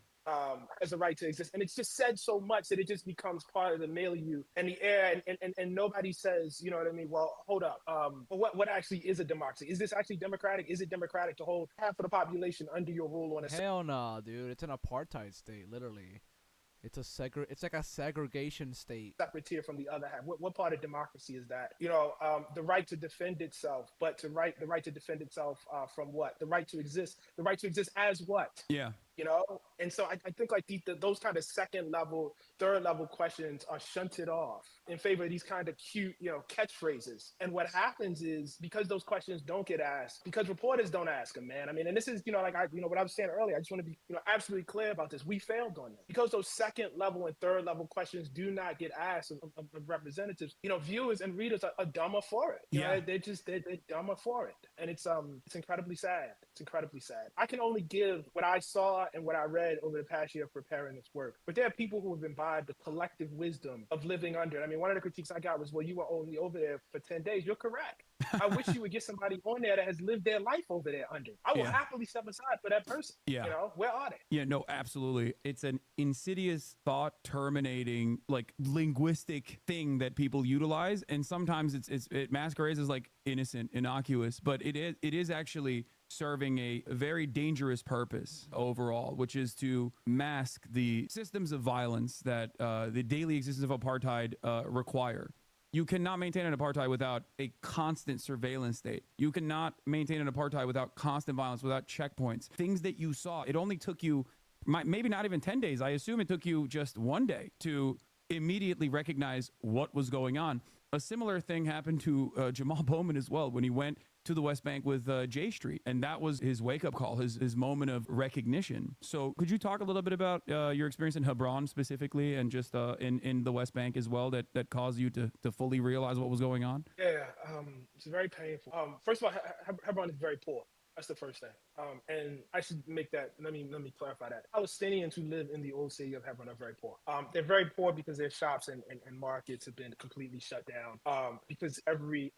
Has a right to exist. And it's just said so much that it just becomes part of the milieu and the air, and nobody says, you know what I mean? Well, hold up. What actually is a democracy? Is this actually democratic? Is it democratic to hold half of the population under your rule on a Hell no, dude. It's an apartheid state, literally. It's like a segregation state. Separate tier from the other half. What part of democracy is that? The right to defend itself, but the right to defend itself from what? The right to exist. The right to exist as what? Yeah. And so I think like those kind of second level, third level questions are shunted off in favor of these kind of cute, catchphrases. And what happens is, because those questions don't get asked, because reporters don't ask them, man. I mean, and this is, what I was saying earlier, I just want to be, absolutely clear about this. We failed on this because those second level and third level questions do not get asked of representatives. Viewers and readers are dumber for it. They're dumber for it. And it's incredibly sad. It's incredibly sad. I can only give what I saw and what I read over the past year preparing this work. But there are people who have imbibed the collective wisdom of living under it. I mean, one of the critiques I got was, well, you were only over there for 10 days. You're correct. I wish you would get somebody on there that has lived their life over there under. I will happily step aside for that person. Yeah. Where are they? Yeah, no, absolutely. It's an insidious, thought terminating, like linguistic thing that people utilize. And sometimes it masquerades as like innocent, innocuous, but it is actually serving a very dangerous purpose overall, which is to mask the systems of violence that the daily existence of apartheid require. You cannot maintain an apartheid without a constant surveillance state. You cannot maintain an apartheid without constant violence, without checkpoints. Things that you saw, it only took you maybe not even 10 days. I assume it took you just one day to immediately recognize what was going on. A similar thing happened to Jamal Bowman as well when he went to the West Bank with J Street. And that was his wake-up call, his moment of recognition. So could you talk a little bit about your experience in Hebron specifically, and just in the West Bank as well, that caused you to fully realize what was going on? Yeah, it's very painful. First of all, Hebron is very poor. That's the first thing. And I should make that, let me clarify that. Palestinians who live in the old city of Hebron are very poor. They're very poor because their shops and markets have been completely shut down, because every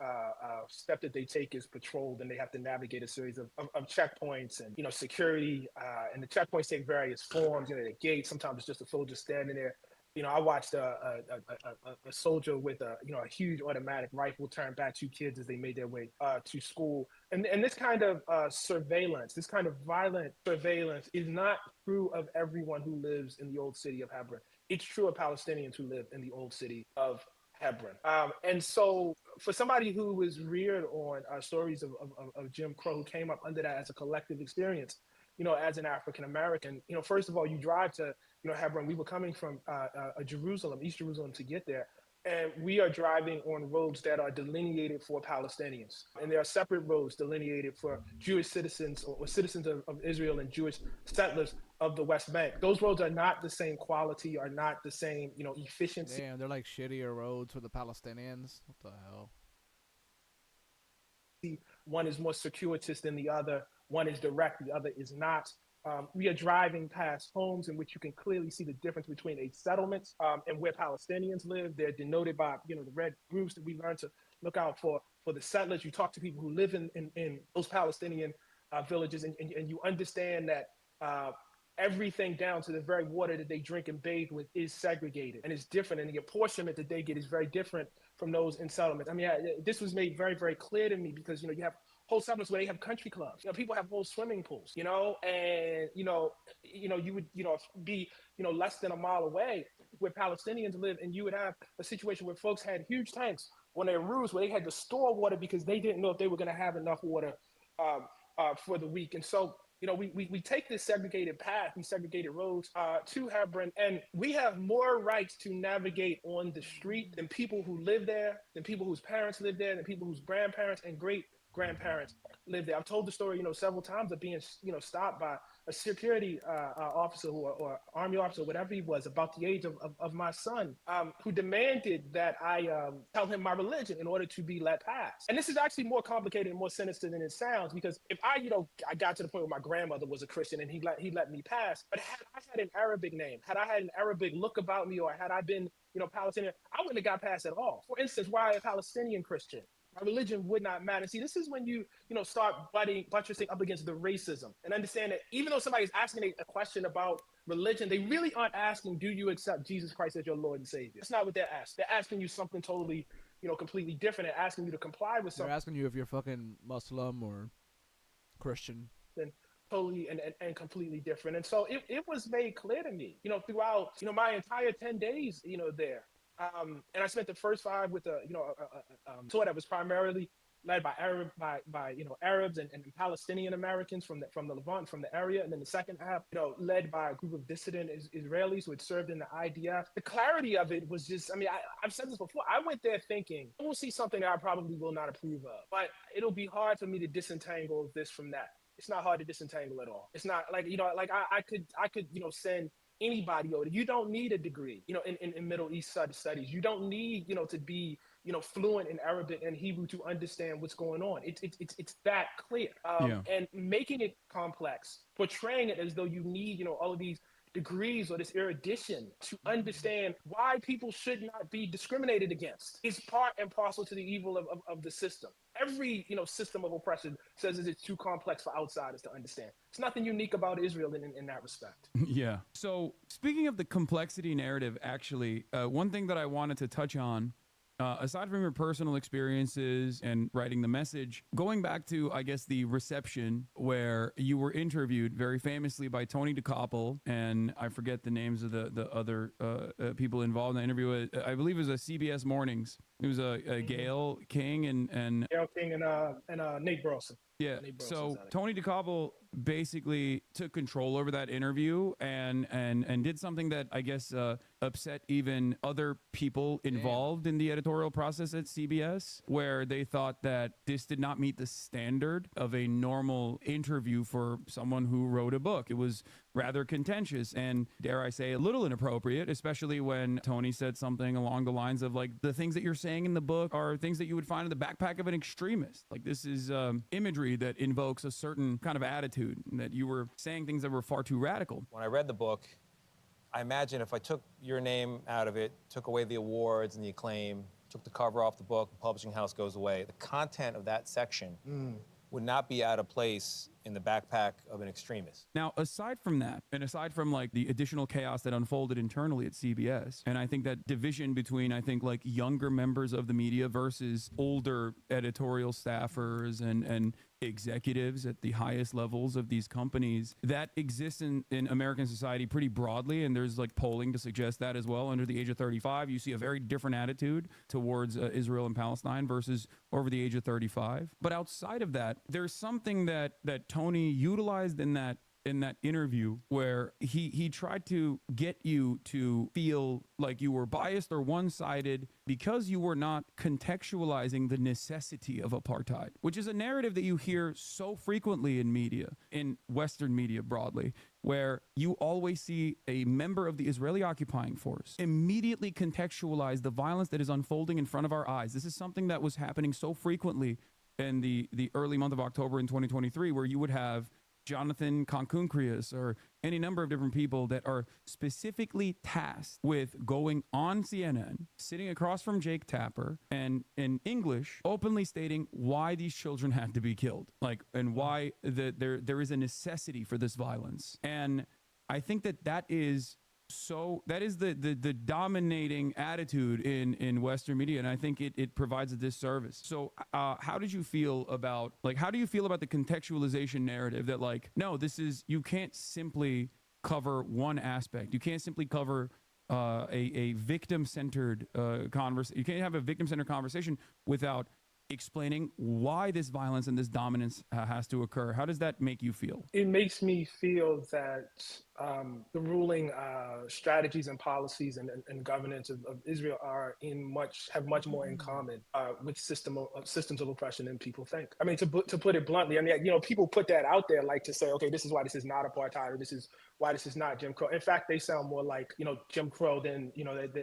step that they take is patrolled, and they have to navigate a series of checkpoints and, security. And the checkpoints take various forms. The gates, sometimes it's just a soldier standing there. I watched a soldier with a huge automatic rifle turn back 2 kids as they made their way to school. And this kind of surveillance, this kind of violent surveillance is not true of everyone who lives in the old city of Hebron. It's true of Palestinians who live in the old city of Hebron. And so for somebody who was reared on stories of Jim Crow, who came up under that as a collective experience, as an African American, first of all, you drive to, Hebron. We were coming from Jerusalem, East Jerusalem, to get there. And we are driving on roads that are delineated for Palestinians. And there are separate roads delineated for Jewish citizens or citizens of Israel and Jewish settlers of the West Bank. Those roads are not the same quality, are not the same, efficiency. Damn, they're like shittier roads for the Palestinians. What the hell? One is more circuitous than the other. One is direct, the other is not. We are driving past homes in which you can clearly see the difference between a settlement and where Palestinians live. They're denoted by, the red groups that we learn to look out for the settlers. You talk to people who live in those Palestinian villages, and you understand that everything down to the very water that they drink and bathe with is segregated and is different. And the apportionment that they get is very different from those in settlements. I mean, this was made very, very clear to me because, you have whole settlements where they have country clubs. People have whole swimming pools, and, you would, be, less than a mile away where Palestinians live, and you would have a situation where folks had huge tanks on their roofs where they had to store water because they didn't know if they were going to have enough water for the week. And so, we take this segregated path, these segregated roads to Hebron, and we have more rights to navigate on the street than people who live there, than people whose parents live there, than people whose grandparents and great-grandparents live there. I've told the story, several times of being, stopped by a security officer or army officer, whatever he was, about the age of my son, who demanded that I tell him my religion in order to be let pass. And this is actually more complicated and more sinister than it sounds, because if I got to the point where my grandmother was a Christian and he let me pass, but had I had an Arabic name, had I had an Arabic look about me, or had I been, Palestinian, I wouldn't have got past at all. For instance, why a Palestinian Christian? My religion would not matter. See, this is when you start buttressing up against the racism and understand that even though somebody's asking a question about religion, they really aren't asking, do you accept Jesus Christ as your Lord and Savior? That's not what they're asking. They're asking you something totally, completely different, and asking you to comply with something. They're asking you if you're fucking Muslim or Christian. Then totally and completely different. And so it was made clear to me, throughout, my entire 10 days, there. And I spent the first 5 with a tour that was primarily led by Arabs and Palestinian Americans from the Levant, from the area, and then the second half, led by a group of dissident Israelis who had served in the IDF. The clarity of it was just, I've said this before. I went there thinking I will see something that I probably will not approve of, but it'll be hard for me to disentangle this from that. It's not hard to disentangle at all. It's not like I could send anybody over. You don't need a degree, in Middle East studies. You don't need, to be, fluent in Arabic and Hebrew to understand what's going on. It's that clear. And making it complex, portraying it as though you need, all of these degrees or this erudition to understand why people should not be discriminated against is part and parcel to the evil of the system. Every system of oppression says that it's too complex for outsiders to understand. It's nothing unique about Israel in that respect. Yeah. So speaking of the complexity narrative, actually, one thing that I wanted to touch on, aside from your personal experiences and writing the message, going back to, I guess, the reception where you were interviewed very famously by Tony DeCoppel, and I forget the names of the other people involved in the interview. I believe it was a CBS Mornings. It was a Gail King and Gail King and Nate Burleson. Yeah. So Tony DeCoppel basically took control over that interview and did something that I guess upset even other people involved in the editorial process at CBS, where they thought that this did not meet the standard of a normal interview for someone who wrote a book. It was rather contentious and, dare I say, a little inappropriate, especially when Tony said something along the lines of, like, the things that you're saying in the book are things that you would find in the backpack of an extremist. Like, this is imagery that invokes a certain kind of attitude, and that you were saying things that were far too radical. When I read the book, I imagine if I took your name out of it, took away the awards and the acclaim, took the cover off the book, the publishing house goes away, the content of that section would not be out of place in the backpack of an extremist. Now, aside from that, and aside from like the additional chaos that unfolded internally at CBS, and I think that division between, I think, like younger members of the media versus older editorial staffers and executives at the highest levels of these companies, that exists in American society pretty broadly, and there's like polling to suggest that as well. Under the age of 35, you see a very different attitude towards Israel and Palestine versus over the age of 35. But outside of that, there's something that Tony utilized in that interview where he tried to get you to feel like you were biased or one-sided because you were not contextualizing the necessity of apartheid, which is a narrative that you hear so frequently in media, in Western media broadly, where you always see a member of the Israeli occupying force immediately contextualize the violence that is unfolding in front of our eyes. This is something that was happening so frequently in the early month of October in 2023, where you would have Jonathan Conkuncrius or any number of different people that are specifically tasked with going on CNN, sitting across from Jake Tapper, and in English openly stating why these children had to be killed, like, and why there is a necessity for this violence. And I think that is the dominating attitude in Western media, and I think it provides a disservice. So how do you feel about the contextualization narrative that, like, no, you can't simply cover one aspect. You can't simply cover a victim-centered conversation. You can't have a victim-centered conversation without explaining why this violence and this dominance has to occur. How does that make you feel? It makes me feel that the ruling strategies and policies and governance of Israel have much more in common with systems of oppression than people think. I mean, to put it bluntly, I mean, people put that out there like to say, okay, this is why this is not apartheid, or this is why this is not Jim Crow. In fact, they sound more like Jim Crow than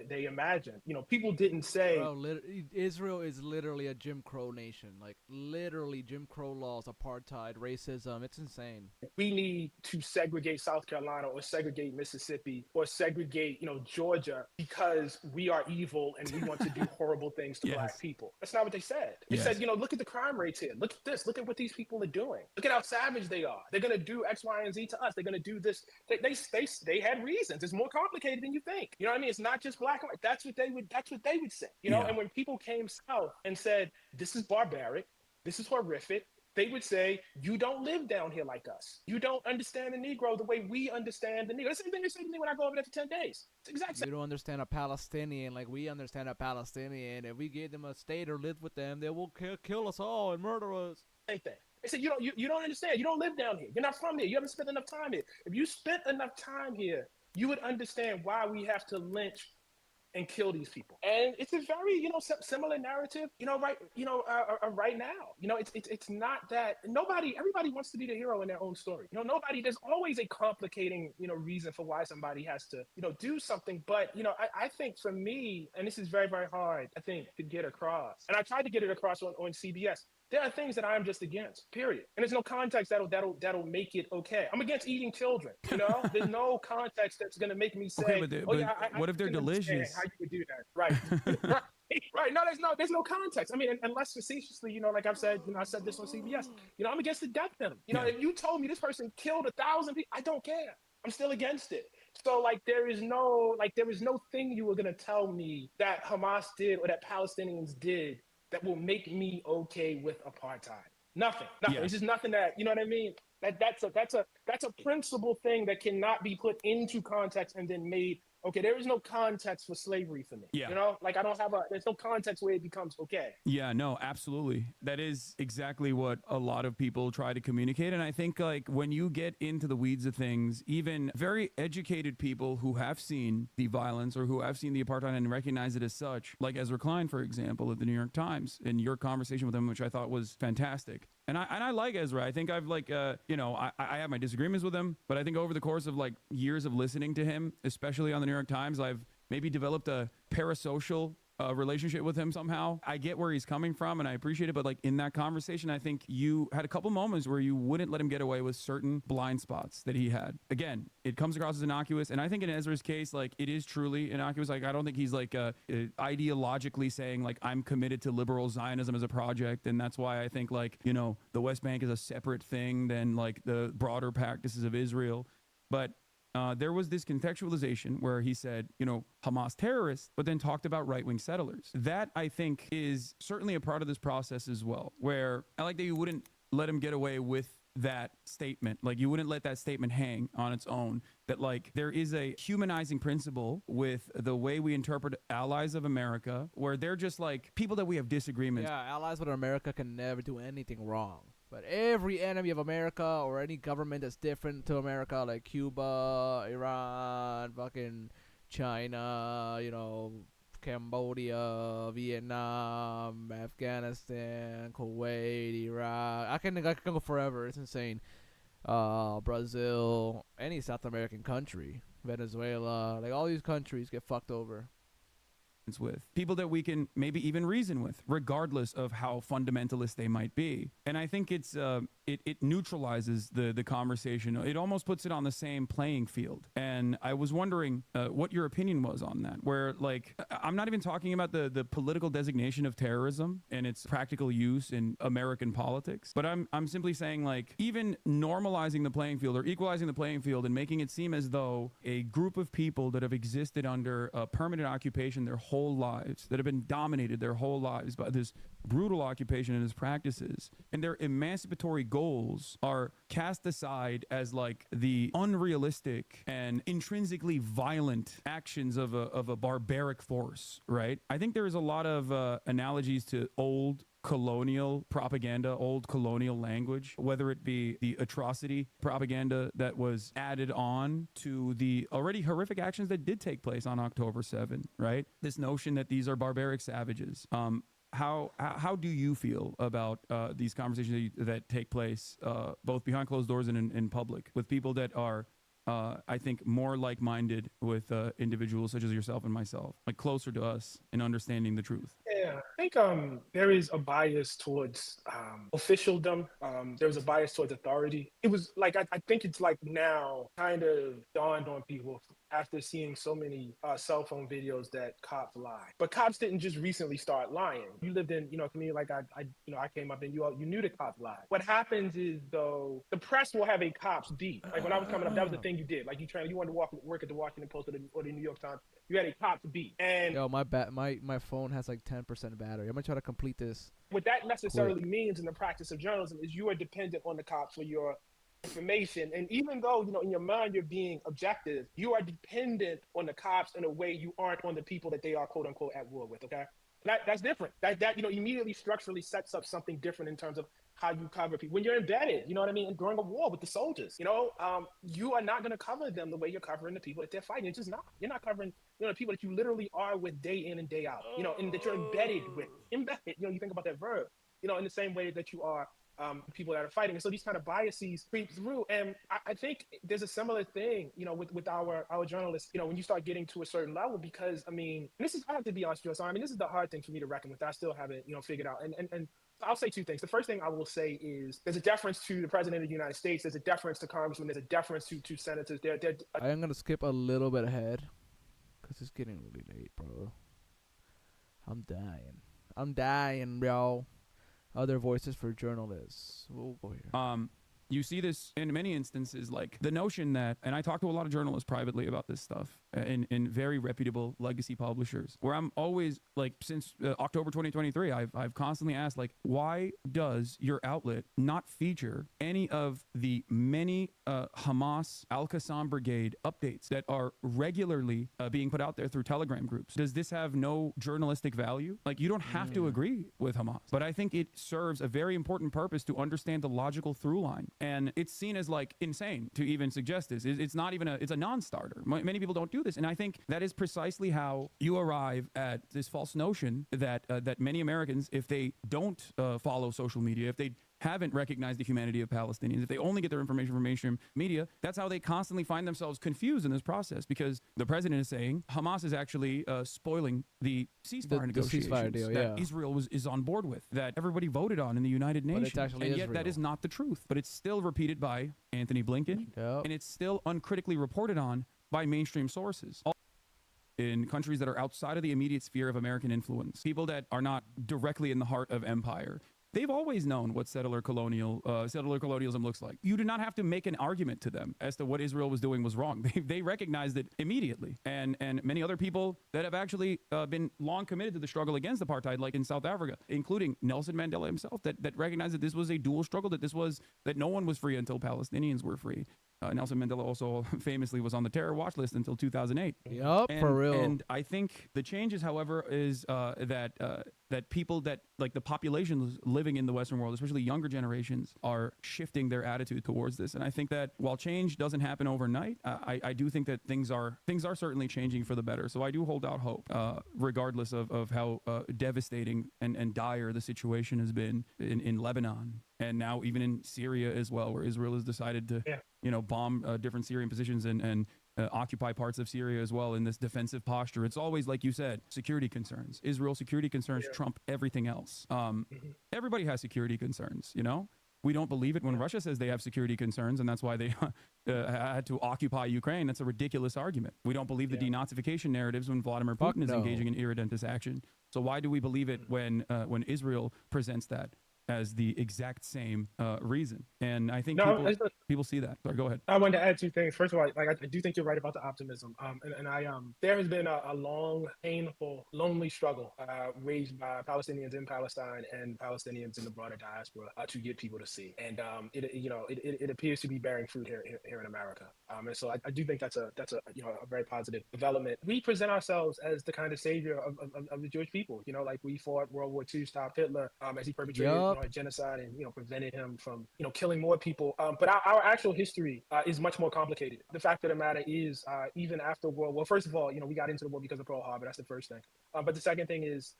they imagine. People didn't say. Bro, Israel is literally a Jim Crow nation. Like literally, Jim Crow laws, apartheid, racism. It's insane. We need to segregate South Carolina or segregate Mississippi or segregate, Georgia because we are evil and we want to do horrible things to Black people. That's not what they said. They said, look at the crime rates here. Look at this. Look at what these people are doing. Look at how savage they are. They're going to do X, Y, and Z to us. They're going to do this. They had reasons. It's more complicated than you think. You know what I mean? It's not just black and white. That's what they would say. And when people came south and said, this is barbaric, this is horrific, they would say, you don't live down here like us. You don't understand the Negro the way we understand the Negro. That's the same thing they say to me when I go over there for 10 days. It's exact same. You don't understand a Palestinian like we understand a Palestinian. If we gave them a state or lived with them, they will kill us all and murder us. Same thing. They said, you don't understand. You don't live down here. You're not from here. You haven't spent enough time here. If you spent enough time here, you would understand why we have to lynch and kill these people. And it's a very, similar narrative, right now. It's not that everybody wants to be the hero in their own story. There's always a complicating, reason for why somebody has to, do something. But, I think for me, and this is very, very hard, I think, to get across. And I tried to get it across on CBS. There are things that I'm just against, period. And there's no context that'll make it okay. I'm against eating children, There's no context that's going to make me say, okay, what if they're delicious? How you would do that, right? right. No, there's no context. I mean, unless facetiously, like I've said, I said this on CBS, I'm against the death penalty. If you told me this person killed 1,000 people, I don't care. I'm still against it. So there is no thing you were going to tell me that Hamas did or that Palestinians did that will make me okay with apartheid. Nothing. Yeah. It's just nothing that, you know what I mean? That's a principle thing that cannot be put into context and then made okay. There is no context for slavery for me. Yeah. There's no context where it becomes okay. Yeah, no, absolutely. That is exactly what a lot of people try to communicate. And I think when you get into the weeds of things, even very educated people who have seen the violence or who have seen the apartheid and recognize it as such, like Ezra Klein, for example, at the New York Times, in your conversation with him, which I thought was fantastic. And I like Ezra. I think I've I have my disagreements with him, but I think over the course of years of listening to him, especially on the New York Times, I've maybe developed a parasocial relationship with him somehow. I get where he's coming from and I appreciate it, but in that conversation, I think you had a couple moments where you wouldn't let him get away with certain blind spots that he had. Again, it comes across as innocuous, and I think in Ezra's case, it is truly innocuous. I don't think he's ideologically saying I'm committed to liberal Zionism as a project, and that's why I think the West Bank is a separate thing than the broader practices of Israel. But there was this contextualization where he said, Hamas terrorists, but then talked about right-wing settlers. That, I think, is certainly a part of this process as well, where I like that you wouldn't let him get away with that statement. You wouldn't let that statement hang on its own, that there is a humanizing principle with the way we interpret allies of America, where they're just people that we have disagreements. Yeah, allies with America can never do anything wrong. But every enemy of America or any government that's different to America, like Cuba, Iran, fucking China, Cambodia, Vietnam, Afghanistan, Kuwait, Iraq. I can go forever. It's insane. Brazil, any South American country, Venezuela, all these countries get fucked over. With people that we can maybe even reason with, regardless of how fundamentalist they might be. And I think it's it neutralizes the conversation. It almost puts it on the same playing field. And I was wondering what your opinion was on that, where I'm not even talking about the political designation of terrorism and its practical use in American politics, but I'm simply saying even normalizing the playing field or equalizing the playing field and making it seem as though a group of people that have existed under a permanent occupation their whole lives, that have been dominated their whole lives by this brutal occupation and its practices, and their emancipatory goals are cast aside as like the unrealistic and intrinsically violent actions of a barbaric force, right? I think there is a lot of analogies to old colonial propaganda, old colonial language, whether it be the atrocity propaganda that was added on to the already horrific actions that did take place on October 7, right? This notion that these are barbaric savages. How do you feel about these conversations that take place both behind closed doors and in public with people that are I think more like-minded with individuals such as yourself and myself, like closer to us in understanding the truth? Yeah, I think there is a bias towards officialdom. There was a bias towards authority. It was like I think it's like now kind of dawned on people after seeing so many cell phone videos that cops lie. But cops didn't just recently start lying. You lived in a community like I came up in. You knew the cops lied. What happens is though the press will have a cops beat. Like when I was coming up, that was the thing you did. Like you wanted to work at the Washington Post or the New York Times. You had a cops beat. And Yo, my phone has like 10% battery. I'm gonna try to complete this. What that necessarily means in the practice of journalism is you are dependent on the cops for your information. And even though, in your mind you're being objective, you are dependent on the cops in a way you aren't on the people that they are quote unquote at war with, okay? That's different. That immediately structurally sets up something different in terms of how you cover people. When you're embedded, you know what I mean, and during a war with the soldiers, you are not going to cover them the way you're covering the people that they're fighting. It's just not. You're not covering, the people that you literally are with day in and day out, and that you're embedded with. Embedded, you think about that verb, in the same way that you are people that are fighting. And so these kind of biases creep through. And I think there's a similar thing, with our journalists, when you start getting to a certain level, because I have to be honest with you, so this is the hard thing for me to reckon with. I still haven't, figured out. And I'll say two things. The first thing I will say is there's a deference to the president of the United States. There's a deference to congressmen. There's a deference to senators. I am going to skip a little bit ahead because it's getting really late, bro. I'm dying, bro. Other voices for journalists. We'll go here. You see this in many instances, like the notion that, and I talk to a lot of journalists privately about this stuff in very reputable legacy publishers, where I'm always like, since October 2023, I've constantly asked, like, why does your outlet not feature any of the many Hamas Al-Qassam Brigade updates that are regularly being put out there through Telegram groups? Does this have no journalistic value? Like, you don't have to agree with Hamas, but I think it serves a very important purpose to understand the logical through line. And it's seen as like insane to even suggest this. It's not even it's a non-starter. Many people don't do this. And I think that is precisely how you arrive at this false notion that that many Americans, if they don't follow social media, if they haven't recognized the humanity of Palestinians, if they only get their information from mainstream media, that's how they constantly find themselves confused in this process, because the president is saying Hamas is actually spoiling the ceasefire negotiations ceasefire deal, that Israel is on board with, that everybody voted on in the United Nations. Actually and yet Israel. that is not the truth. But it's still repeated by Anthony Blinken, and it's still uncritically reported on by mainstream sources. In countries that are outside of the immediate sphere of American influence, people that are not directly in the heart of empire, they've always known what settler colonialism looks like. You do not have to make an argument to them as to what Israel was doing was wrong. They recognized it immediately. And many other people that have actually been long committed to the struggle against apartheid, like in South Africa, including Nelson Mandela himself, that recognized that this was a dual struggle, that no one was free until Palestinians were free. Nelson Mandela also famously was on the terror watch list until 2008. Yup, for real. And I think the changes, however, is that people that, like the populations living in the Western world, especially younger generations, are shifting their attitude towards this. And I think that while change doesn't happen overnight, I do think that things are certainly changing for the better. So I do hold out hope, regardless of how devastating and dire the situation has been in Lebanon, and now even in Syria as well, where Israel has decided to bomb different Syrian positions and occupy parts of Syria as well in this defensive posture. It's always, like you said, security concerns. Israel security concerns trump everything else. Everybody has security concerns, We don't believe it when Russia says they have security concerns, and that's why they had to occupy Ukraine. That's a ridiculous argument. We don't believe the denazification narratives when Vladimir Putin is engaging in irredentist action. So why do we believe it when Israel presents that? as the exact same reason. And I think No, people see that. Sorry, go ahead. I wanted to add two things. First of all, like I do think you're right about the optimism. There has been a long, painful, lonely struggle waged by Palestinians in Palestine and Palestinians in the broader diaspora to get people to see. And it appears to be bearing fruit here in America. And so I do think that's a very positive development. We present ourselves as the kind of savior of the Jewish people. Like we fought World War II, stopped Hitler as he perpetrated a genocide and prevented him from killing more people. But our actual history is much more complicated. The fact of the matter is, even after World War, first of all, we got into the war because of Pearl Harbor. That's the first thing. But the second thing is,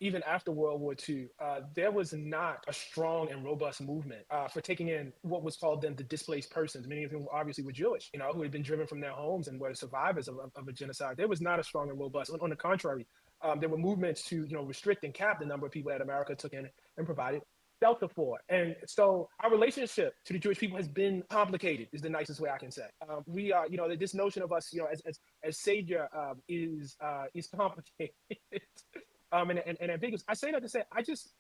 even after World War II, there was not a strong and robust movement for taking in what was called then the displaced persons. Many of whom obviously were Jewish, who had been driven from their homes and were survivors of a genocide. There was not a strong and robust. On the contrary, there were movements to restrict and cap the number of people that America took in and provided shelter for. And so our relationship to the Jewish people has been complicated, is the nicest way I can say. We are, this notion of us, as savior is complicated. And ambiguous. I say that to say, I just,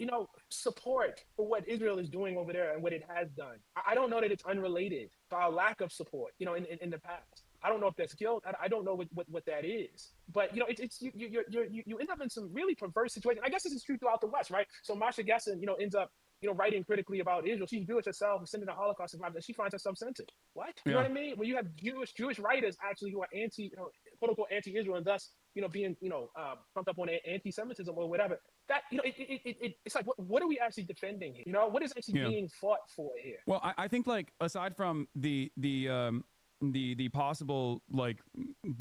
support for what Israel is doing over there and what it has done. I don't know that it's unrelated to our lack of support, in the past. I don't know if that's guilt. I don't know what that is. But, you end up in some really perverse situations. I guess this is true throughout the West, right? So Masha Gessen, ends up, writing critically about Israel. She's Jewish herself, descended a Holocaust survivor, and she finds herself censored. What? You know what I mean? When you have Jewish writers actually who are quote unquote anti-Israel, and thus, being, pumped up on anti-Semitism or whatever. That, it's like, what are we actually defending here? What is actually being fought for here? Well, I think, like, aside from the possible, like,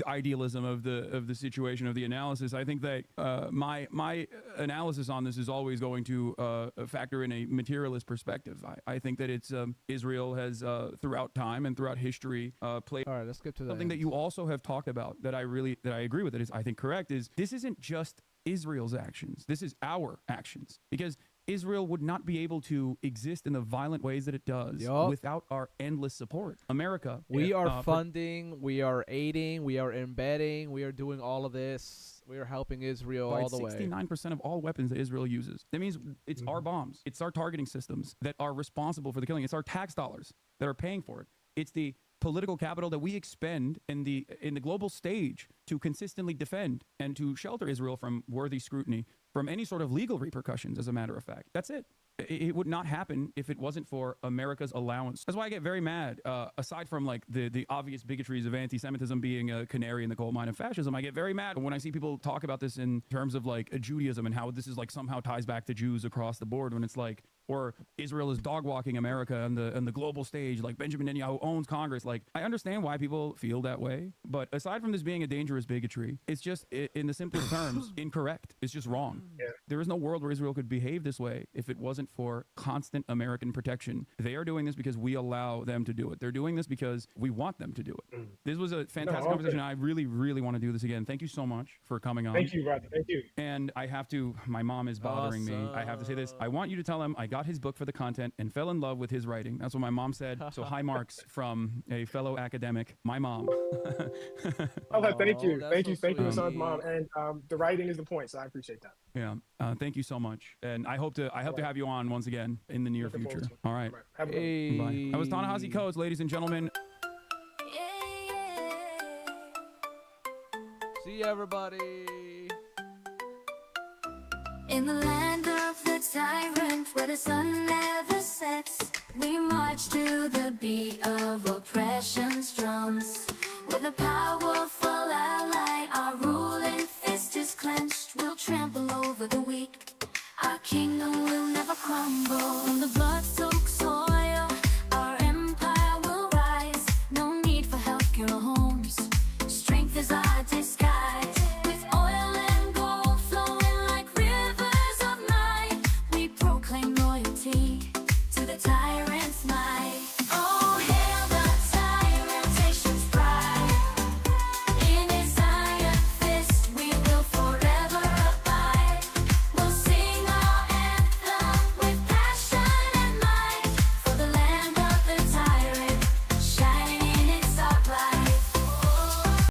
idealism of the situation, of the analysis, I think that my analysis on this is always going to factor in a materialist perspective. I think that it's Israel has throughout time and throughout history played. All right, let's get to something that you also have talked about that I agree with. That is, I think, correct. Is this isn't just Israel's actions. This is our actions, because Israel would not be able to exist in the violent ways that it does without our endless support. America, we are funding, we are aiding, we are embedding, we are doing all of this. We are helping Israel all the way. 69% of all weapons that Israel uses. That means it's our bombs. It's our targeting systems that are responsible for the killing. It's our tax dollars that are paying for it. It's the political capital that we expend in the global stage to consistently defend and to shelter Israel from worthy scrutiny, from any sort of legal repercussions, as a matter of fact. That's it. It would not happen if it wasn't for America's allowance. That's why I get very mad, aside from, like, the obvious bigotries of anti-Semitism being a canary in the coal mine of fascism. I get very mad when I see people talk about this in terms of, like, Judaism and how this is, like, somehow ties back to Jews across the board, when it's like, or Israel is dog-walking America on the global stage, like Benjamin Netanyahu owns Congress. Like, I understand why people feel that way, but aside from this being a dangerous bigotry, it's just, in the simplest terms, incorrect. It's just wrong. Yeah. There is no world where Israel could behave this way if it wasn't for constant American protection. They are doing this because we allow them to do it. They're doing this because we want them to do it. This was a fantastic conversation. I really, really want to do this again. Thank you so much for coming on. Thank you, brother. Thank you. And I have to, my mom is bothering me. I have to say this. I want you to tell him I got his book for the content and fell in love with his writing. That's what my mom said. So high marks from a fellow academic, my mom. Thank you. Thank you, Hassan's mom. And the writing is the point, so I appreciate that. Yeah. Thank you so much. And I hope to have you on once again in the near future. All right. Have a good one. Bye. That was Ta-Nehisi Coates, ladies and gentlemen. See everybody. In the land of the tyrant, where the sun never sets, we march to the beat of oppression's drums.